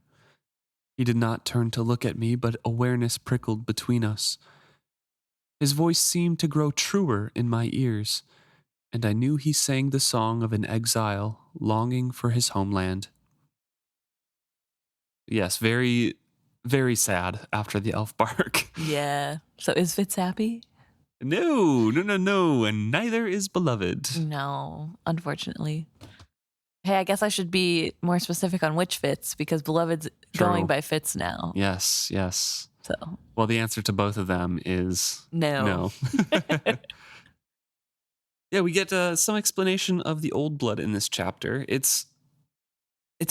He did not turn to look at me, but awareness prickled between us. His voice seemed to grow truer in my ears, and I knew he sang the song of an exile longing for his homeland. Yes, very, very sad after the elfbark. Yeah. So is Fitz happy? No, and neither is Beloved. No, unfortunately. Hey, I guess I should be more specific on which Fitz, because Beloved's going by Fitz now. Yes. So. Well, the answer to both of them is no. Yeah, we get some explanation of the old blood in this chapter. It's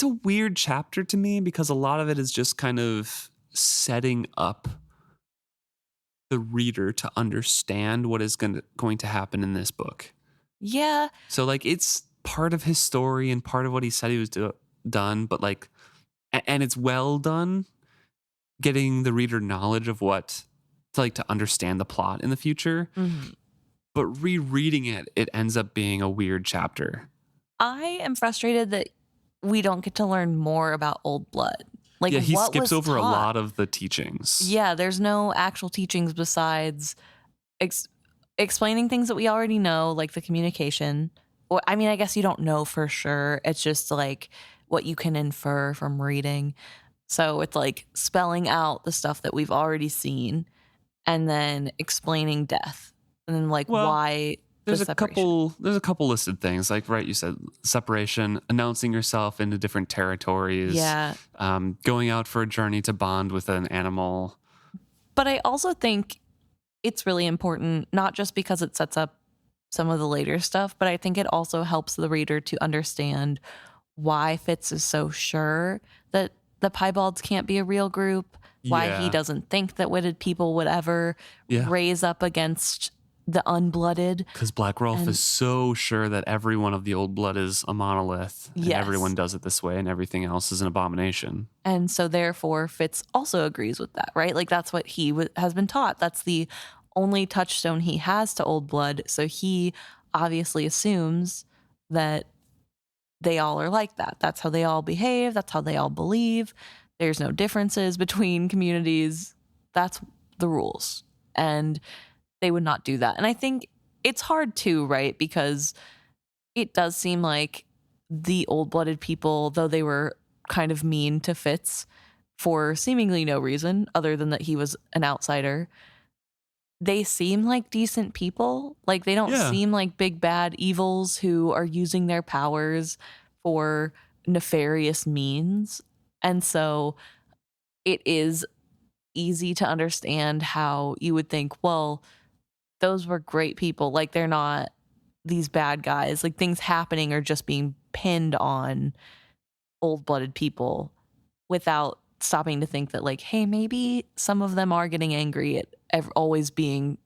a weird chapter to me because a lot of it is just kind of setting up the reader to understand what is going to happen in this book. Yeah. So like it's part of his story and part of what he said he was done, but like, and it's well done, getting the reader knowledge of what to understand the plot in the future. Mhm. But rereading it, it ends up being a weird chapter. I am frustrated that we don't get to learn more about Old Blood. Like, Yeah, he what skips was over a taught? lot of the teachings. Yeah, there's no actual teachings besides explaining things that we already know, like the communication. Or, I mean, I guess you don't know for sure. It's just like what you can infer from reading. So it's like spelling out the stuff that we've already seen and then explaining death and then like Well, why the separation. There's a couple listed things, like, right, you said separation, announcing yourself into different territories, Yeah. going out for a journey to bond with an animal. But I also think it's really important, not just because it sets up some of the later stuff, but I think it also helps the reader to understand why Fitz is so sure that the piebalds can't be a real group, why he Yeah. doesn't think that witted people would ever Yeah. raise up against the unblooded. Because Black Rolf And- is so sure that every one of the old blood is a monolith, and Yes. everyone does it this way, and everything else is an abomination. And so therefore Fitz also agrees with that, right? Like that's what he has been taught. That's the only touchstone he has to old blood. So he obviously assumes that they all are like that. That's how they all behave. That's how they all believe. There's no differences between communities. That's the rules. And they would not do that. And I think it's hard too, right? Because it does seem like the old-blooded people, though they were kind of mean to Fitz for seemingly no reason other than that he was an outsider, they seem like decent people. Like they don't Yeah. seem like big bad evils who are using their powers for nefarious means. And so it is easy to understand how you would think, well, those were great people. Like they're not these bad guys. Like things happening are just being pinned on old-blooded people without stopping to think that like, hey, maybe some of them are getting angry at always being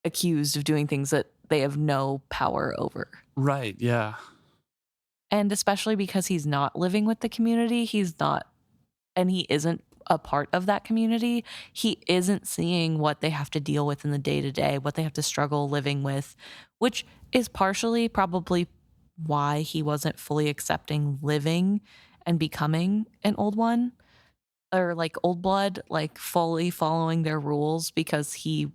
accused of doing things that they have no power over. Right, yeah. And especially because he's not living with the community, he's not, and he isn't a part of that community, he isn't seeing what they have to deal with in the day-to-day, what they have to struggle living with, which is partially probably why he wasn't fully accepting living and becoming an old one or like old blood, like fully following their rules, because he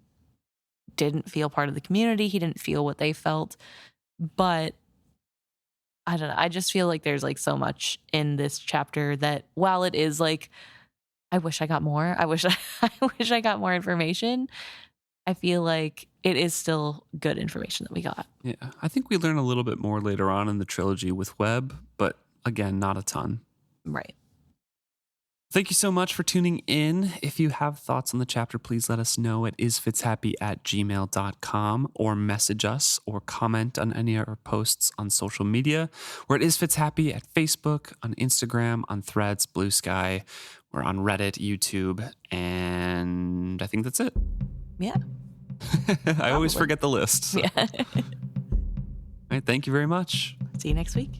didn't feel part of the community. He didn't feel what they felt. But I don't know. I just feel like there's like so much in this chapter that while it is like, I wish I got more. I wish I got more information. I feel like it is still good information that we got. Yeah, I think we learn a little bit more later on in the trilogy with Webb, but again, not a ton. Right. Thank you so much for tuning in. If you have thoughts on the chapter, please let us know at isfitzhappy@gmail.com or message us or comment on any of our posts on social media. We're at isfitzhappy at Facebook, on Instagram, on Threads, Blue Sky. We're on Reddit, YouTube, and I think that's it. Yeah. I always Probably. forget the list. So. Yeah. All right, thank you very much. See you next week.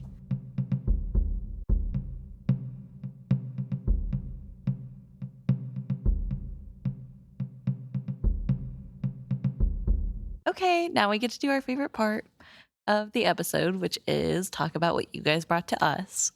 Okay, now we get to do our favorite part of the episode, which is talk about what you guys brought to us.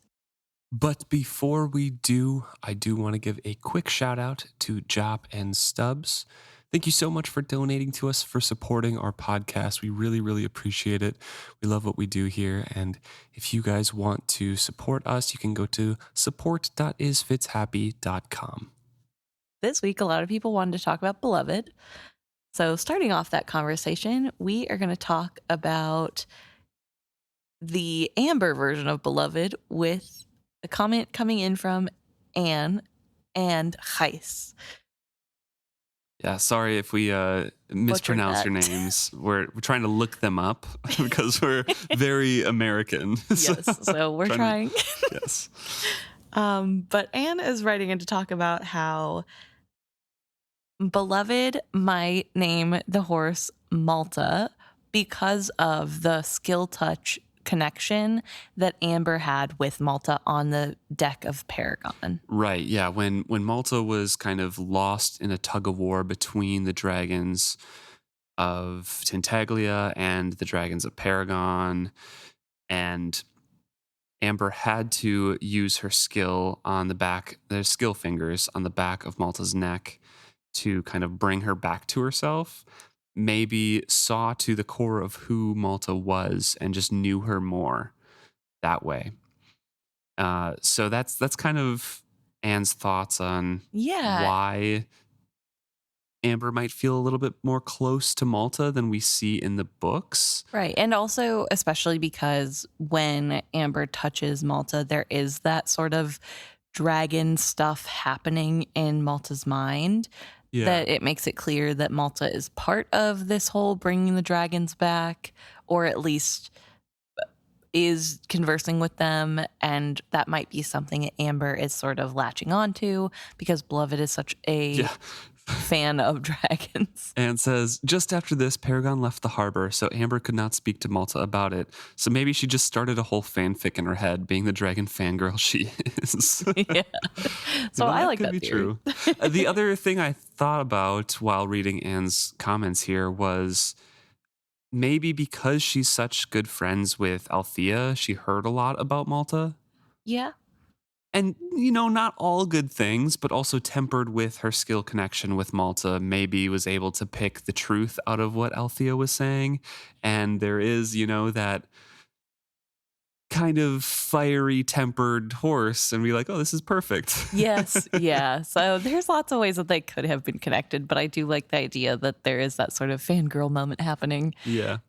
But before we do, I do want to give a quick shout out to Jop and Stubbs. Thank you so much for donating to us, for supporting our podcast. We really, really appreciate it. We love what we do here. And if you guys want to support us, you can go to support.isfitzhappy.com. This week, a lot of people wanted to talk about Beloved. So starting off that conversation, we are going to talk about the Amber version of Beloved with a comment coming in from Anne and Heis. Yeah, sorry if we mispronounce that. your names. We're trying to look them up because we're very American. Yes, so we're trying. Yes. But Anne is writing in to talk about how Beloved might name the horse Malta because of the skill touch connection that Amber had with Malta on the deck of Paragon. Right, yeah. When Malta was kind of lost in a tug of war between the dragons of Tintaglia and the dragons of Paragon, and Amber had to use her skill on the back, their skill fingers on the back of Malta's neck to kind of bring her back to herself. Maybe saw to the core of who Malta was and just knew her more that way. So that's kind of Anne's thoughts on why Amber might feel a little bit more close to Malta than we see in the books. Right. And also, especially because when Amber touches Malta, there is that sort of dragon stuff happening in Malta's mind. Yeah. That it makes it clear that Malta is part of this whole bringing the dragons back, or at least is conversing with them. And that might be something Amber is sort of latching onto because Beloved is such a fan of dragons. And says, just after this, Paragon left the harbor, so Amber could not speak to Malta about it. So maybe she just started a whole fanfic in her head, being the dragon fangirl she is. Yeah. So I like that could be theory. True. The other thing I thought about while reading Anne's comments here was maybe because she's such good friends with Althea, she heard a lot about Malta. Yeah. And, not all good things, but also tempered with her skill connection with Malta, maybe was able to pick the truth out of what Althea was saying. And there is, that kind of fiery tempered horse and be like, oh, this is perfect. Yes. Yeah. So there's lots of ways that they could have been connected, but I do like the idea that there is that sort of fangirl moment happening. Yeah.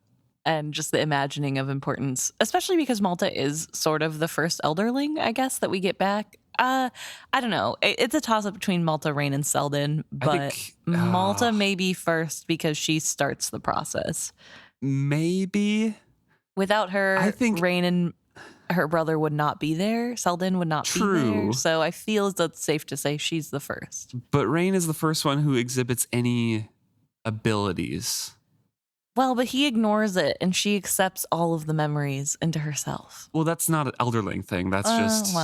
And just the imagining of importance, especially because Malta is sort of the first elderling, I guess, that we get back. I don't know. It's a toss-up between Malta, Rain, and Selden, but Malta may be first because she starts the process. Maybe. Without her, I think Rain and her brother would not be there. Selden would not be there. So I feel as though it's safe to say she's the first. But Rain is the first one who exhibits any abilities. Well, but he ignores it, and she accepts all of the memories into herself. Well, that's not an elderling thing. That's just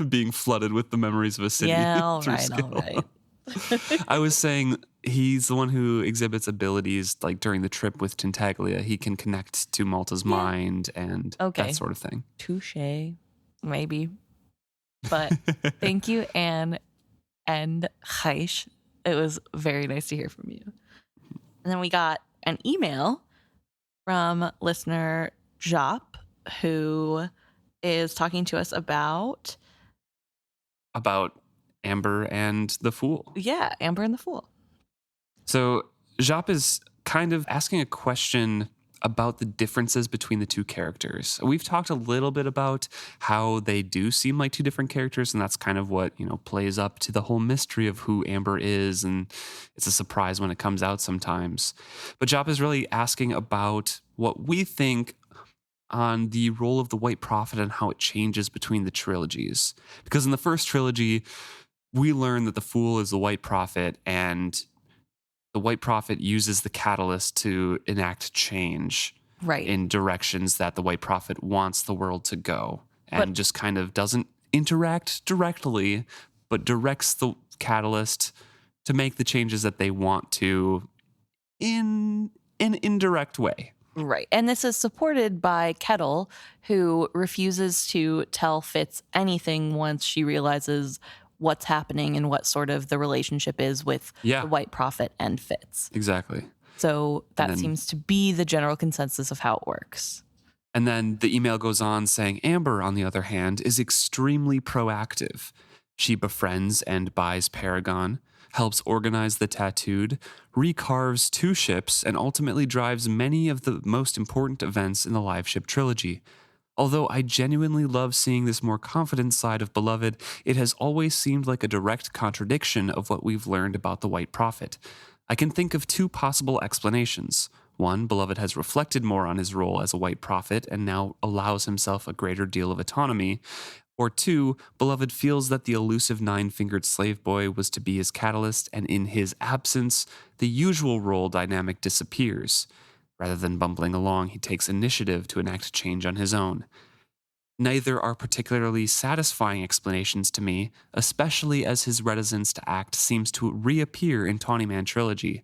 being flooded with the memories of a city. Yeah, all right. I was saying he's the one who exhibits abilities like during the trip with Tintaglia. He can connect to Malta's mind and that sort of thing. Touché, maybe. But thank you, Anne and Gijs. It was very nice to hear from you. And then we got an email from listener Jop, who is talking to us about Amber and the Fool. Yeah, Amber and the Fool. So Jop is kind of asking a question about the differences between the two characters. We've talked a little bit about how they do seem like two different characters, and that's kind of what, plays up to the whole mystery of who Amber is, and it's a surprise when it comes out sometimes. But Jop is really asking about what we think on the role of the White Prophet and how it changes between the trilogies. Because in the first trilogy, we learn that the Fool is the White Prophet, and the White Prophet uses the catalyst to enact change in directions that the White Prophet wants the world to go, and just kind of doesn't interact directly, but directs the catalyst to make the changes that they want to in an indirect way. Right. And this is supported by Kettle, who refuses to tell Fitz anything once she realizes what's happening and what sort of the relationship is with the White Prophet and Fitz. Exactly. So that seems to be the general consensus of how it works. And then the email goes on saying Amber, on the other hand, is extremely proactive. She befriends and buys Paragon, helps organize the Tattooed, recarves 2 ships, and ultimately drives many of the most important events in the Live Ship trilogy. Although I genuinely love seeing this more confident side of Beloved, it has always seemed like a direct contradiction of what we've learned about the White Prophet. I can think of 2 possible explanations. One, Beloved has reflected more on his role as a White Prophet and now allows himself a greater deal of autonomy. Or 2, Beloved feels that the elusive 9-fingered slave boy was to be his catalyst, and in his absence, the usual role dynamic disappears. Rather than bumbling along, he takes initiative to enact change on his own. Neither are particularly satisfying explanations to me, especially as his reticence to act seems to reappear in Tawny Man Trilogy.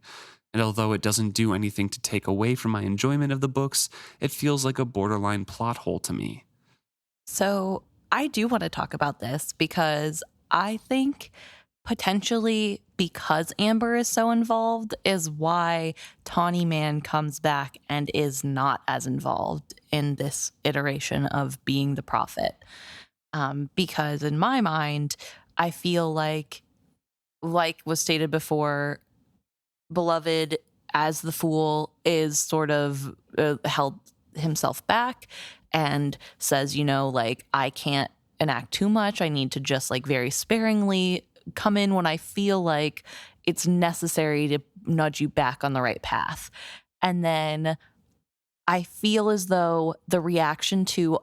And although it doesn't do anything to take away from my enjoyment of the books, it feels like a borderline plot hole to me. So I do want to talk about this because I think potentially because Amber is so involved is why Tawny Man comes back and is not as involved in this iteration of being the prophet. Because in my mind, I feel like was stated before, Beloved as the fool is sort of held himself back and says, like, I can't enact too much. I need to just like very sparingly come in when I feel like it's necessary to nudge you back on the right path. And then I feel as though the reaction to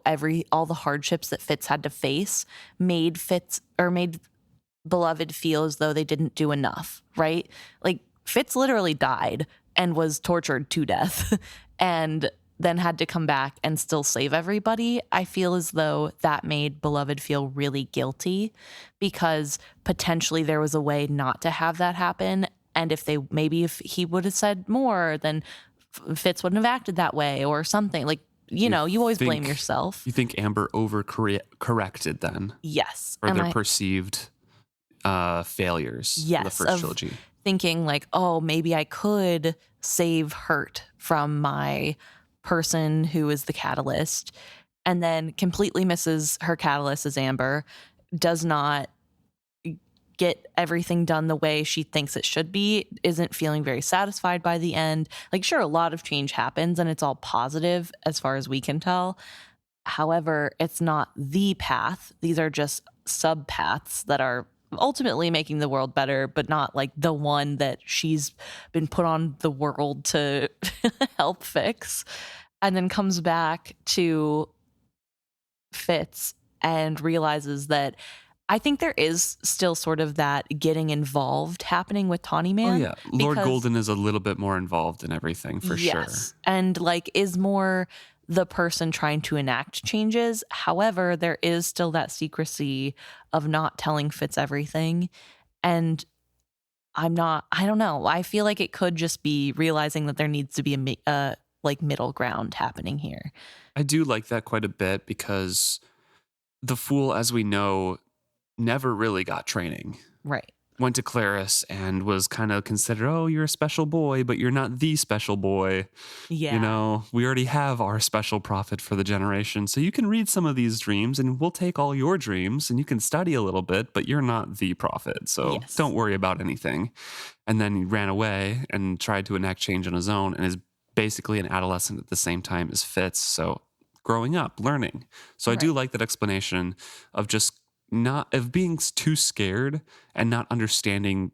all the hardships that Fitz had to face made Beloved feel as though they didn't do enough, right? Like Fitz literally died and was tortured to death and then had to come back and still save everybody. I feel as though that made Beloved feel really guilty because potentially there was a way not to have that happen. And if he would have said more, then Fitz wouldn't have acted that way or something. Like, you always blame yourself. You think Amber corrected then? Yes. Or their perceived failures in the first trilogy. Thinking like, oh, maybe I could save Hurt from my person who is the catalyst, and then completely misses her catalyst as Amber, does not get everything done the way she thinks it should be, isn't feeling very satisfied by the end. Like, sure, a lot of change happens and it's all positive as far as we can tell. However, it's not the path. These are just sub paths that are ultimately making the world better, but not like the one that she's been put on the world to help fix. And then comes back to Fitz and realizes that I think there is still sort of that getting involved happening with Tawny Man. Oh yeah, Lord Golden is a little bit more involved in everything for sure. And like is more the person trying to enact changes. However, there is still that secrecy of not telling Fitz everything. And I don't know. I feel like it could just be realizing that there needs to be a middle ground happening here. I do like that quite a bit because the Fool, as we know, never really got training. Right. Went to Claris and was kind of considered, oh, you're a special boy, but you're not the special boy. Yeah. We already have our special prophet for the generation. So you can read some of these dreams and we'll take all your dreams and you can study a little bit, but you're not the prophet. So Don't worry about anything. And then he ran away and tried to enact change on his own and is basically an adolescent at the same time as Fitz. So growing up, learning. So I do like that explanation of just of being too scared and not understanding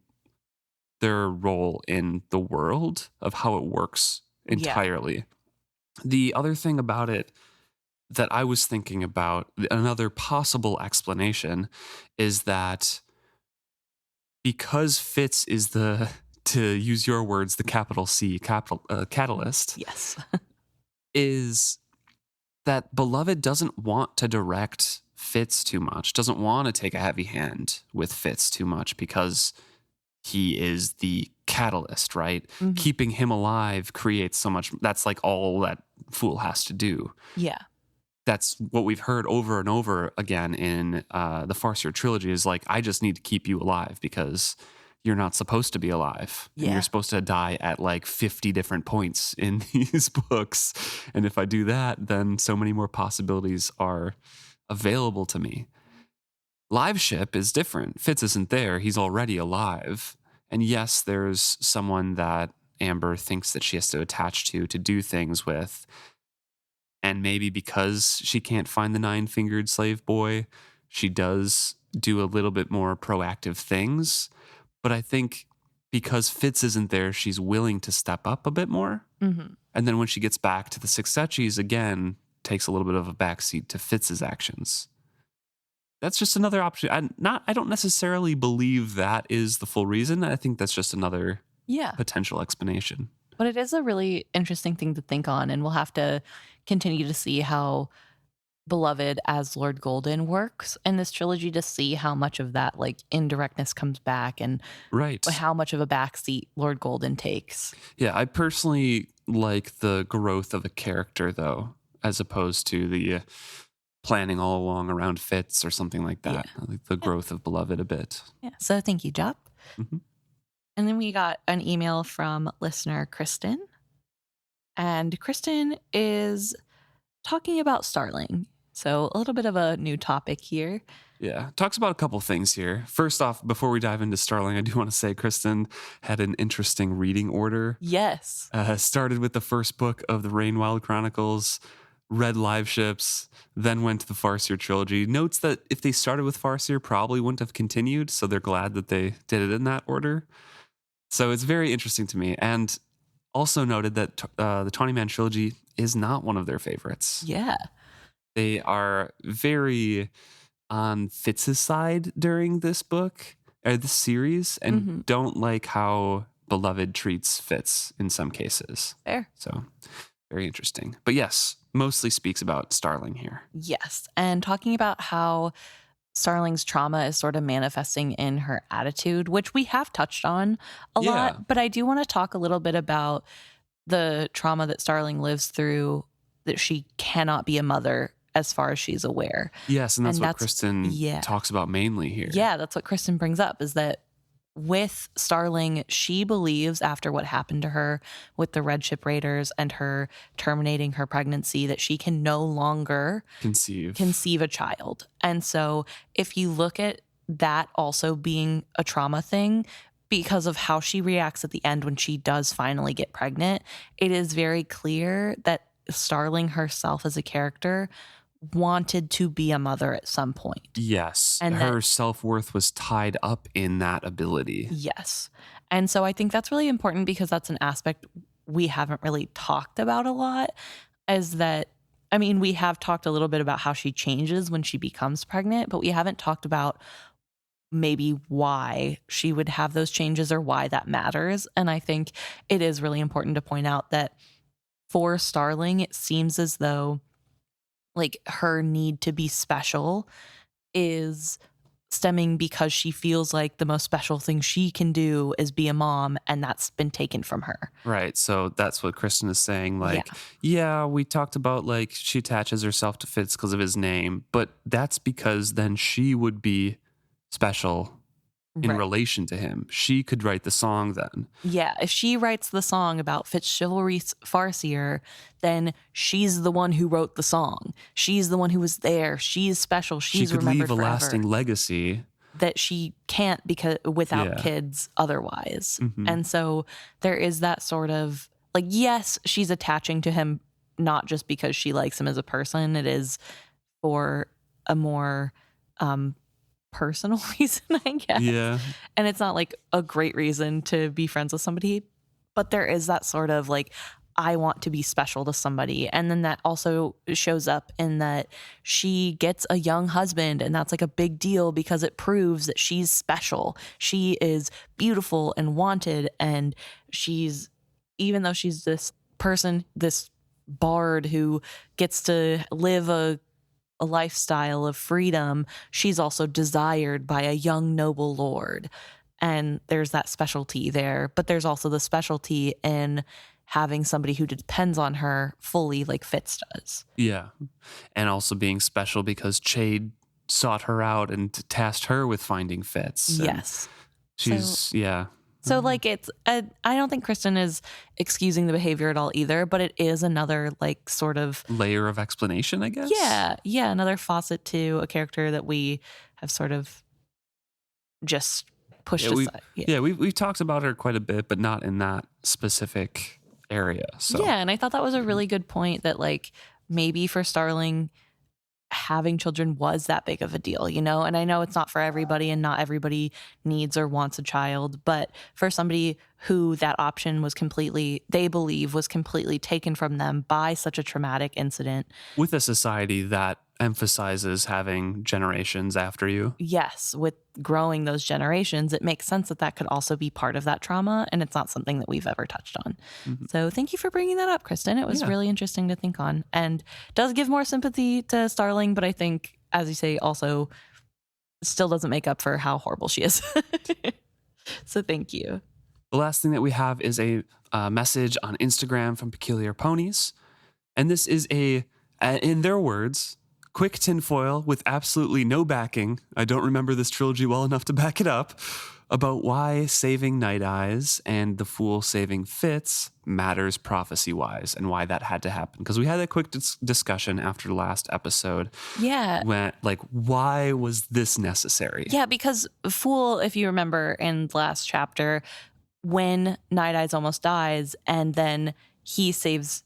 their role in the world of how it works entirely. Yeah. The other thing about it that I was thinking about, another possible explanation, is that because Fitz is to use your words, the capital C catalyst. Yes. is that Beloved doesn't want to direct Fitz too much, doesn't want to take a heavy hand with Fitz too much because he is the catalyst, right? Mm-hmm. Keeping him alive creates so much. That's like all that Fool has to do. Yeah. That's what we've heard over and over again in the Farseer trilogy is like, I just need to keep you alive because you're not supposed to be alive. Yeah. And you're supposed to die at like 50 different points in these books. And if I do that, then so many more possibilities are available to me. Live Ship is different. Fitz isn't there. He's already alive. And yes, there's someone that Amber thinks that she has to attach to do things with. And maybe because she can't find the 9-fingered slave boy, she does do a little bit more proactive things. But I think because Fitz isn't there, she's willing to step up a bit more. Mm-hmm. And then when she gets back to the Six Setchies, again, takes a little bit of a backseat to Fitz's actions. That's just another option. I don't necessarily believe that is the full reason. I think that's just another potential explanation. But it is a really interesting thing to think on, and we'll have to continue to see how Beloved as Lord Golden works in this trilogy to see how much of that like indirectness comes back and Right. how much of a backseat Lord Golden takes. Yeah, I personally like the growth of a character, though, as opposed to the planning all along around Fitz or something like that. Yeah. I like the growth of Beloved a bit. Yeah. So thank you, Jop. Mhm. And then we got an email from listener Kristen. And Kristen is talking about Starling. So a little bit of a new topic here. Yeah, talks about a couple things here. First off, before we dive into Starling, I do want to say Kristen had an interesting reading order. Yes. Started with the first book of the Rainwild Chronicles, read Live Ships, then went to the Farseer trilogy. Notes that if they started with Farseer, probably wouldn't have continued, so they're glad that they did it in that order. So it's very interesting to me. And also noted that the Tawny Man trilogy is not one of their favorites. Yeah. They are very on Fitz's side during this book, or this series, and don't like how Beloved treats Fitz in some cases. Fair. So very interesting. But yes, mostly speaks about Starling here. Yes. And talking about how Starling's trauma is sort of manifesting in her attitude, which we have touched on a lot. But I do want to talk a little bit about the trauma that Starling lives through, that she cannot be a mother as far as she's aware. Yes, and that's what Kristen talks about mainly here. Yeah, that's what Kristen brings up, is that with Starling, she believes after what happened to her with the Red Ship Raiders and her terminating her pregnancy that she can no longer conceive a child. And so if you look at that also being a trauma thing, because of how she reacts at the end when she does finally get pregnant, it is very clear that Starling herself as a character wanted to be a mother at some point. Yes. And her self-worth was tied up in that ability. Yes. And so I think that's really important because that's an aspect we haven't really talked about a lot, is that, I mean, we have talked a little bit about how she changes when she becomes pregnant, but we haven't talked about maybe why she would have those changes or why that matters. And I think it is really important to point out that for Starling, it seems as though like her need to be special is stemming because she feels like the most special thing she can do is be a mom, and that's been taken from her. Right. So that's what Kristen is saying. Like, yeah, we talked about like she attaches herself to Fitz because of his name, but that's because then she would be special in relation to him. She could write the song then. Yeah, if she writes the song about Fitz chivalry Farseer, then she's the one who wrote the song. She's the one who was there. She's special. She's remembered forever. She could leave a lasting legacy that she can't without kids otherwise. And so there is that sort of like, yes, she's attaching to him not just because she likes him as a person. It is for a more personal reason, I guess. Yeah. And it's not like a great reason to be friends with somebody, but there is that sort of like, I want to be special to somebody. And then that also shows up in that she gets a young husband, and that's like a big deal because it proves that she's special. She is beautiful and wanted, and even though she's this person, this bard who gets to live a lifestyle of freedom, she's also desired by a young noble lord. And there's that specialty there, but there's also the specialty in having somebody who depends on her fully like Fitz does. Yeah. And also being special because Chade sought her out and tasked her with finding Fitz. Yes. She's, So like I don't think Kristen is excusing the behavior at all either, but it is another like sort of layer of explanation, I guess. Yeah. Another facet to a character that we have sort of just pushed aside. We've talked about her quite a bit, but not in that specific area. So yeah, and I thought that was a really good point that like maybe for Starling, having children was that big of a deal, you know? And I know it's not for everybody and not everybody needs or wants a child, but for somebody who that option was they believe was completely taken from them by such a traumatic incident. With a society that emphasizes having generations after you. Yes, with growing those generations, it makes sense that that could also be part of that trauma, and it's not something that we've ever touched on. Mm-hmm. So thank you for bringing that up, Kristen. It was Yeah. really interesting to think on, and does give more sympathy to Starling, but I think, as you say, also still doesn't make up for how horrible she is. So thank you. The last thing that we have is a message on Instagram from Peculiar Ponies. And this is in their words, quick tinfoil with absolutely no backing. I don't remember this trilogy well enough to back it up, about why saving Nighteyes and the Fool saving Fitz matters prophecy-wise and why that had to happen. Because we had a quick discussion after the last episode. Yeah. When, like, why was this necessary? Yeah, because Fool, if you remember in the last chapter, when Nighteyes almost dies and then he saves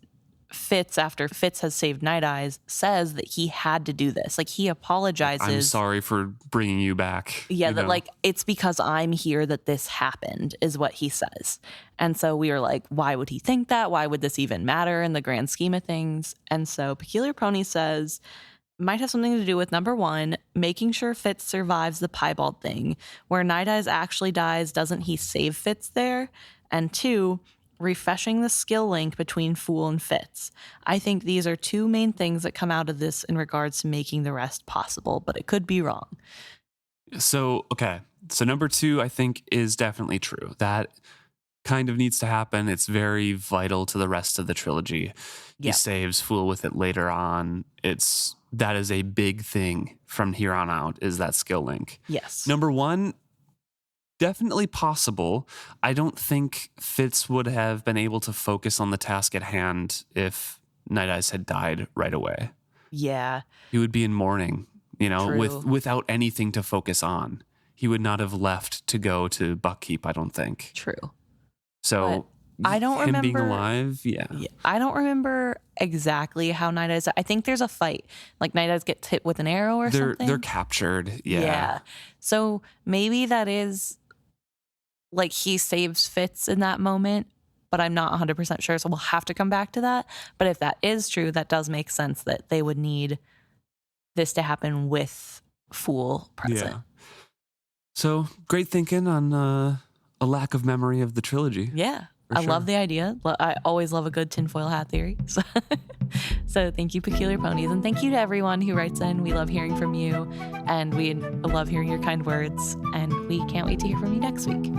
Fitz after Fitz has saved Nighteyes, says that he had to do this. Like, he apologizes. I'm sorry for bringing you back. Yeah, that like, it's because I'm here that this happened, is what he says. And so we were like, why would he think that? Why would this even matter in the grand scheme of things? And so Peculiar Pony says, might have something to do with, number one, making sure Fitz survives the piebald thing. Where Nighteyes actually dies, doesn't he save Fitz there? And two, refreshing the skill link between Fool and Fitz. I think these are two main things that come out of this in regards to making the rest possible, but it could be wrong. So, okay. So number two, I think, is definitely true. That kind of needs to happen. It's very vital to the rest of the trilogy. He Yeah. saves Fool with it later on. That is a big thing from here on out, is that skill link. Yes. Number one, definitely possible. I don't think Fitz would have been able to focus on the task at hand if Nighteyes had died right away. Yeah. He would be in mourning, True. without anything to focus on. He would not have left to go to Buckkeep, I don't think. True. So I don't him being remember- alive, yeah. I don't remember exactly how Nighteyes. I think there's a fight. Like, Nighteyes gets hit with an arrow or something. They're captured, yeah. So maybe that is like he saves Fitz in that moment, but I'm not 100% sure. So we'll have to come back to that. But if that is true, that does make sense that they would need this to happen with Fool present. Yeah. So great thinking on a lack of memory of the trilogy. Yeah. For I sure. love the idea. I always love a good tinfoil hat theory. So thank you, Peculiar Ponies. And thank you to everyone who writes in. We love hearing from you, and we love hearing your kind words. And we can't wait to hear from you next week.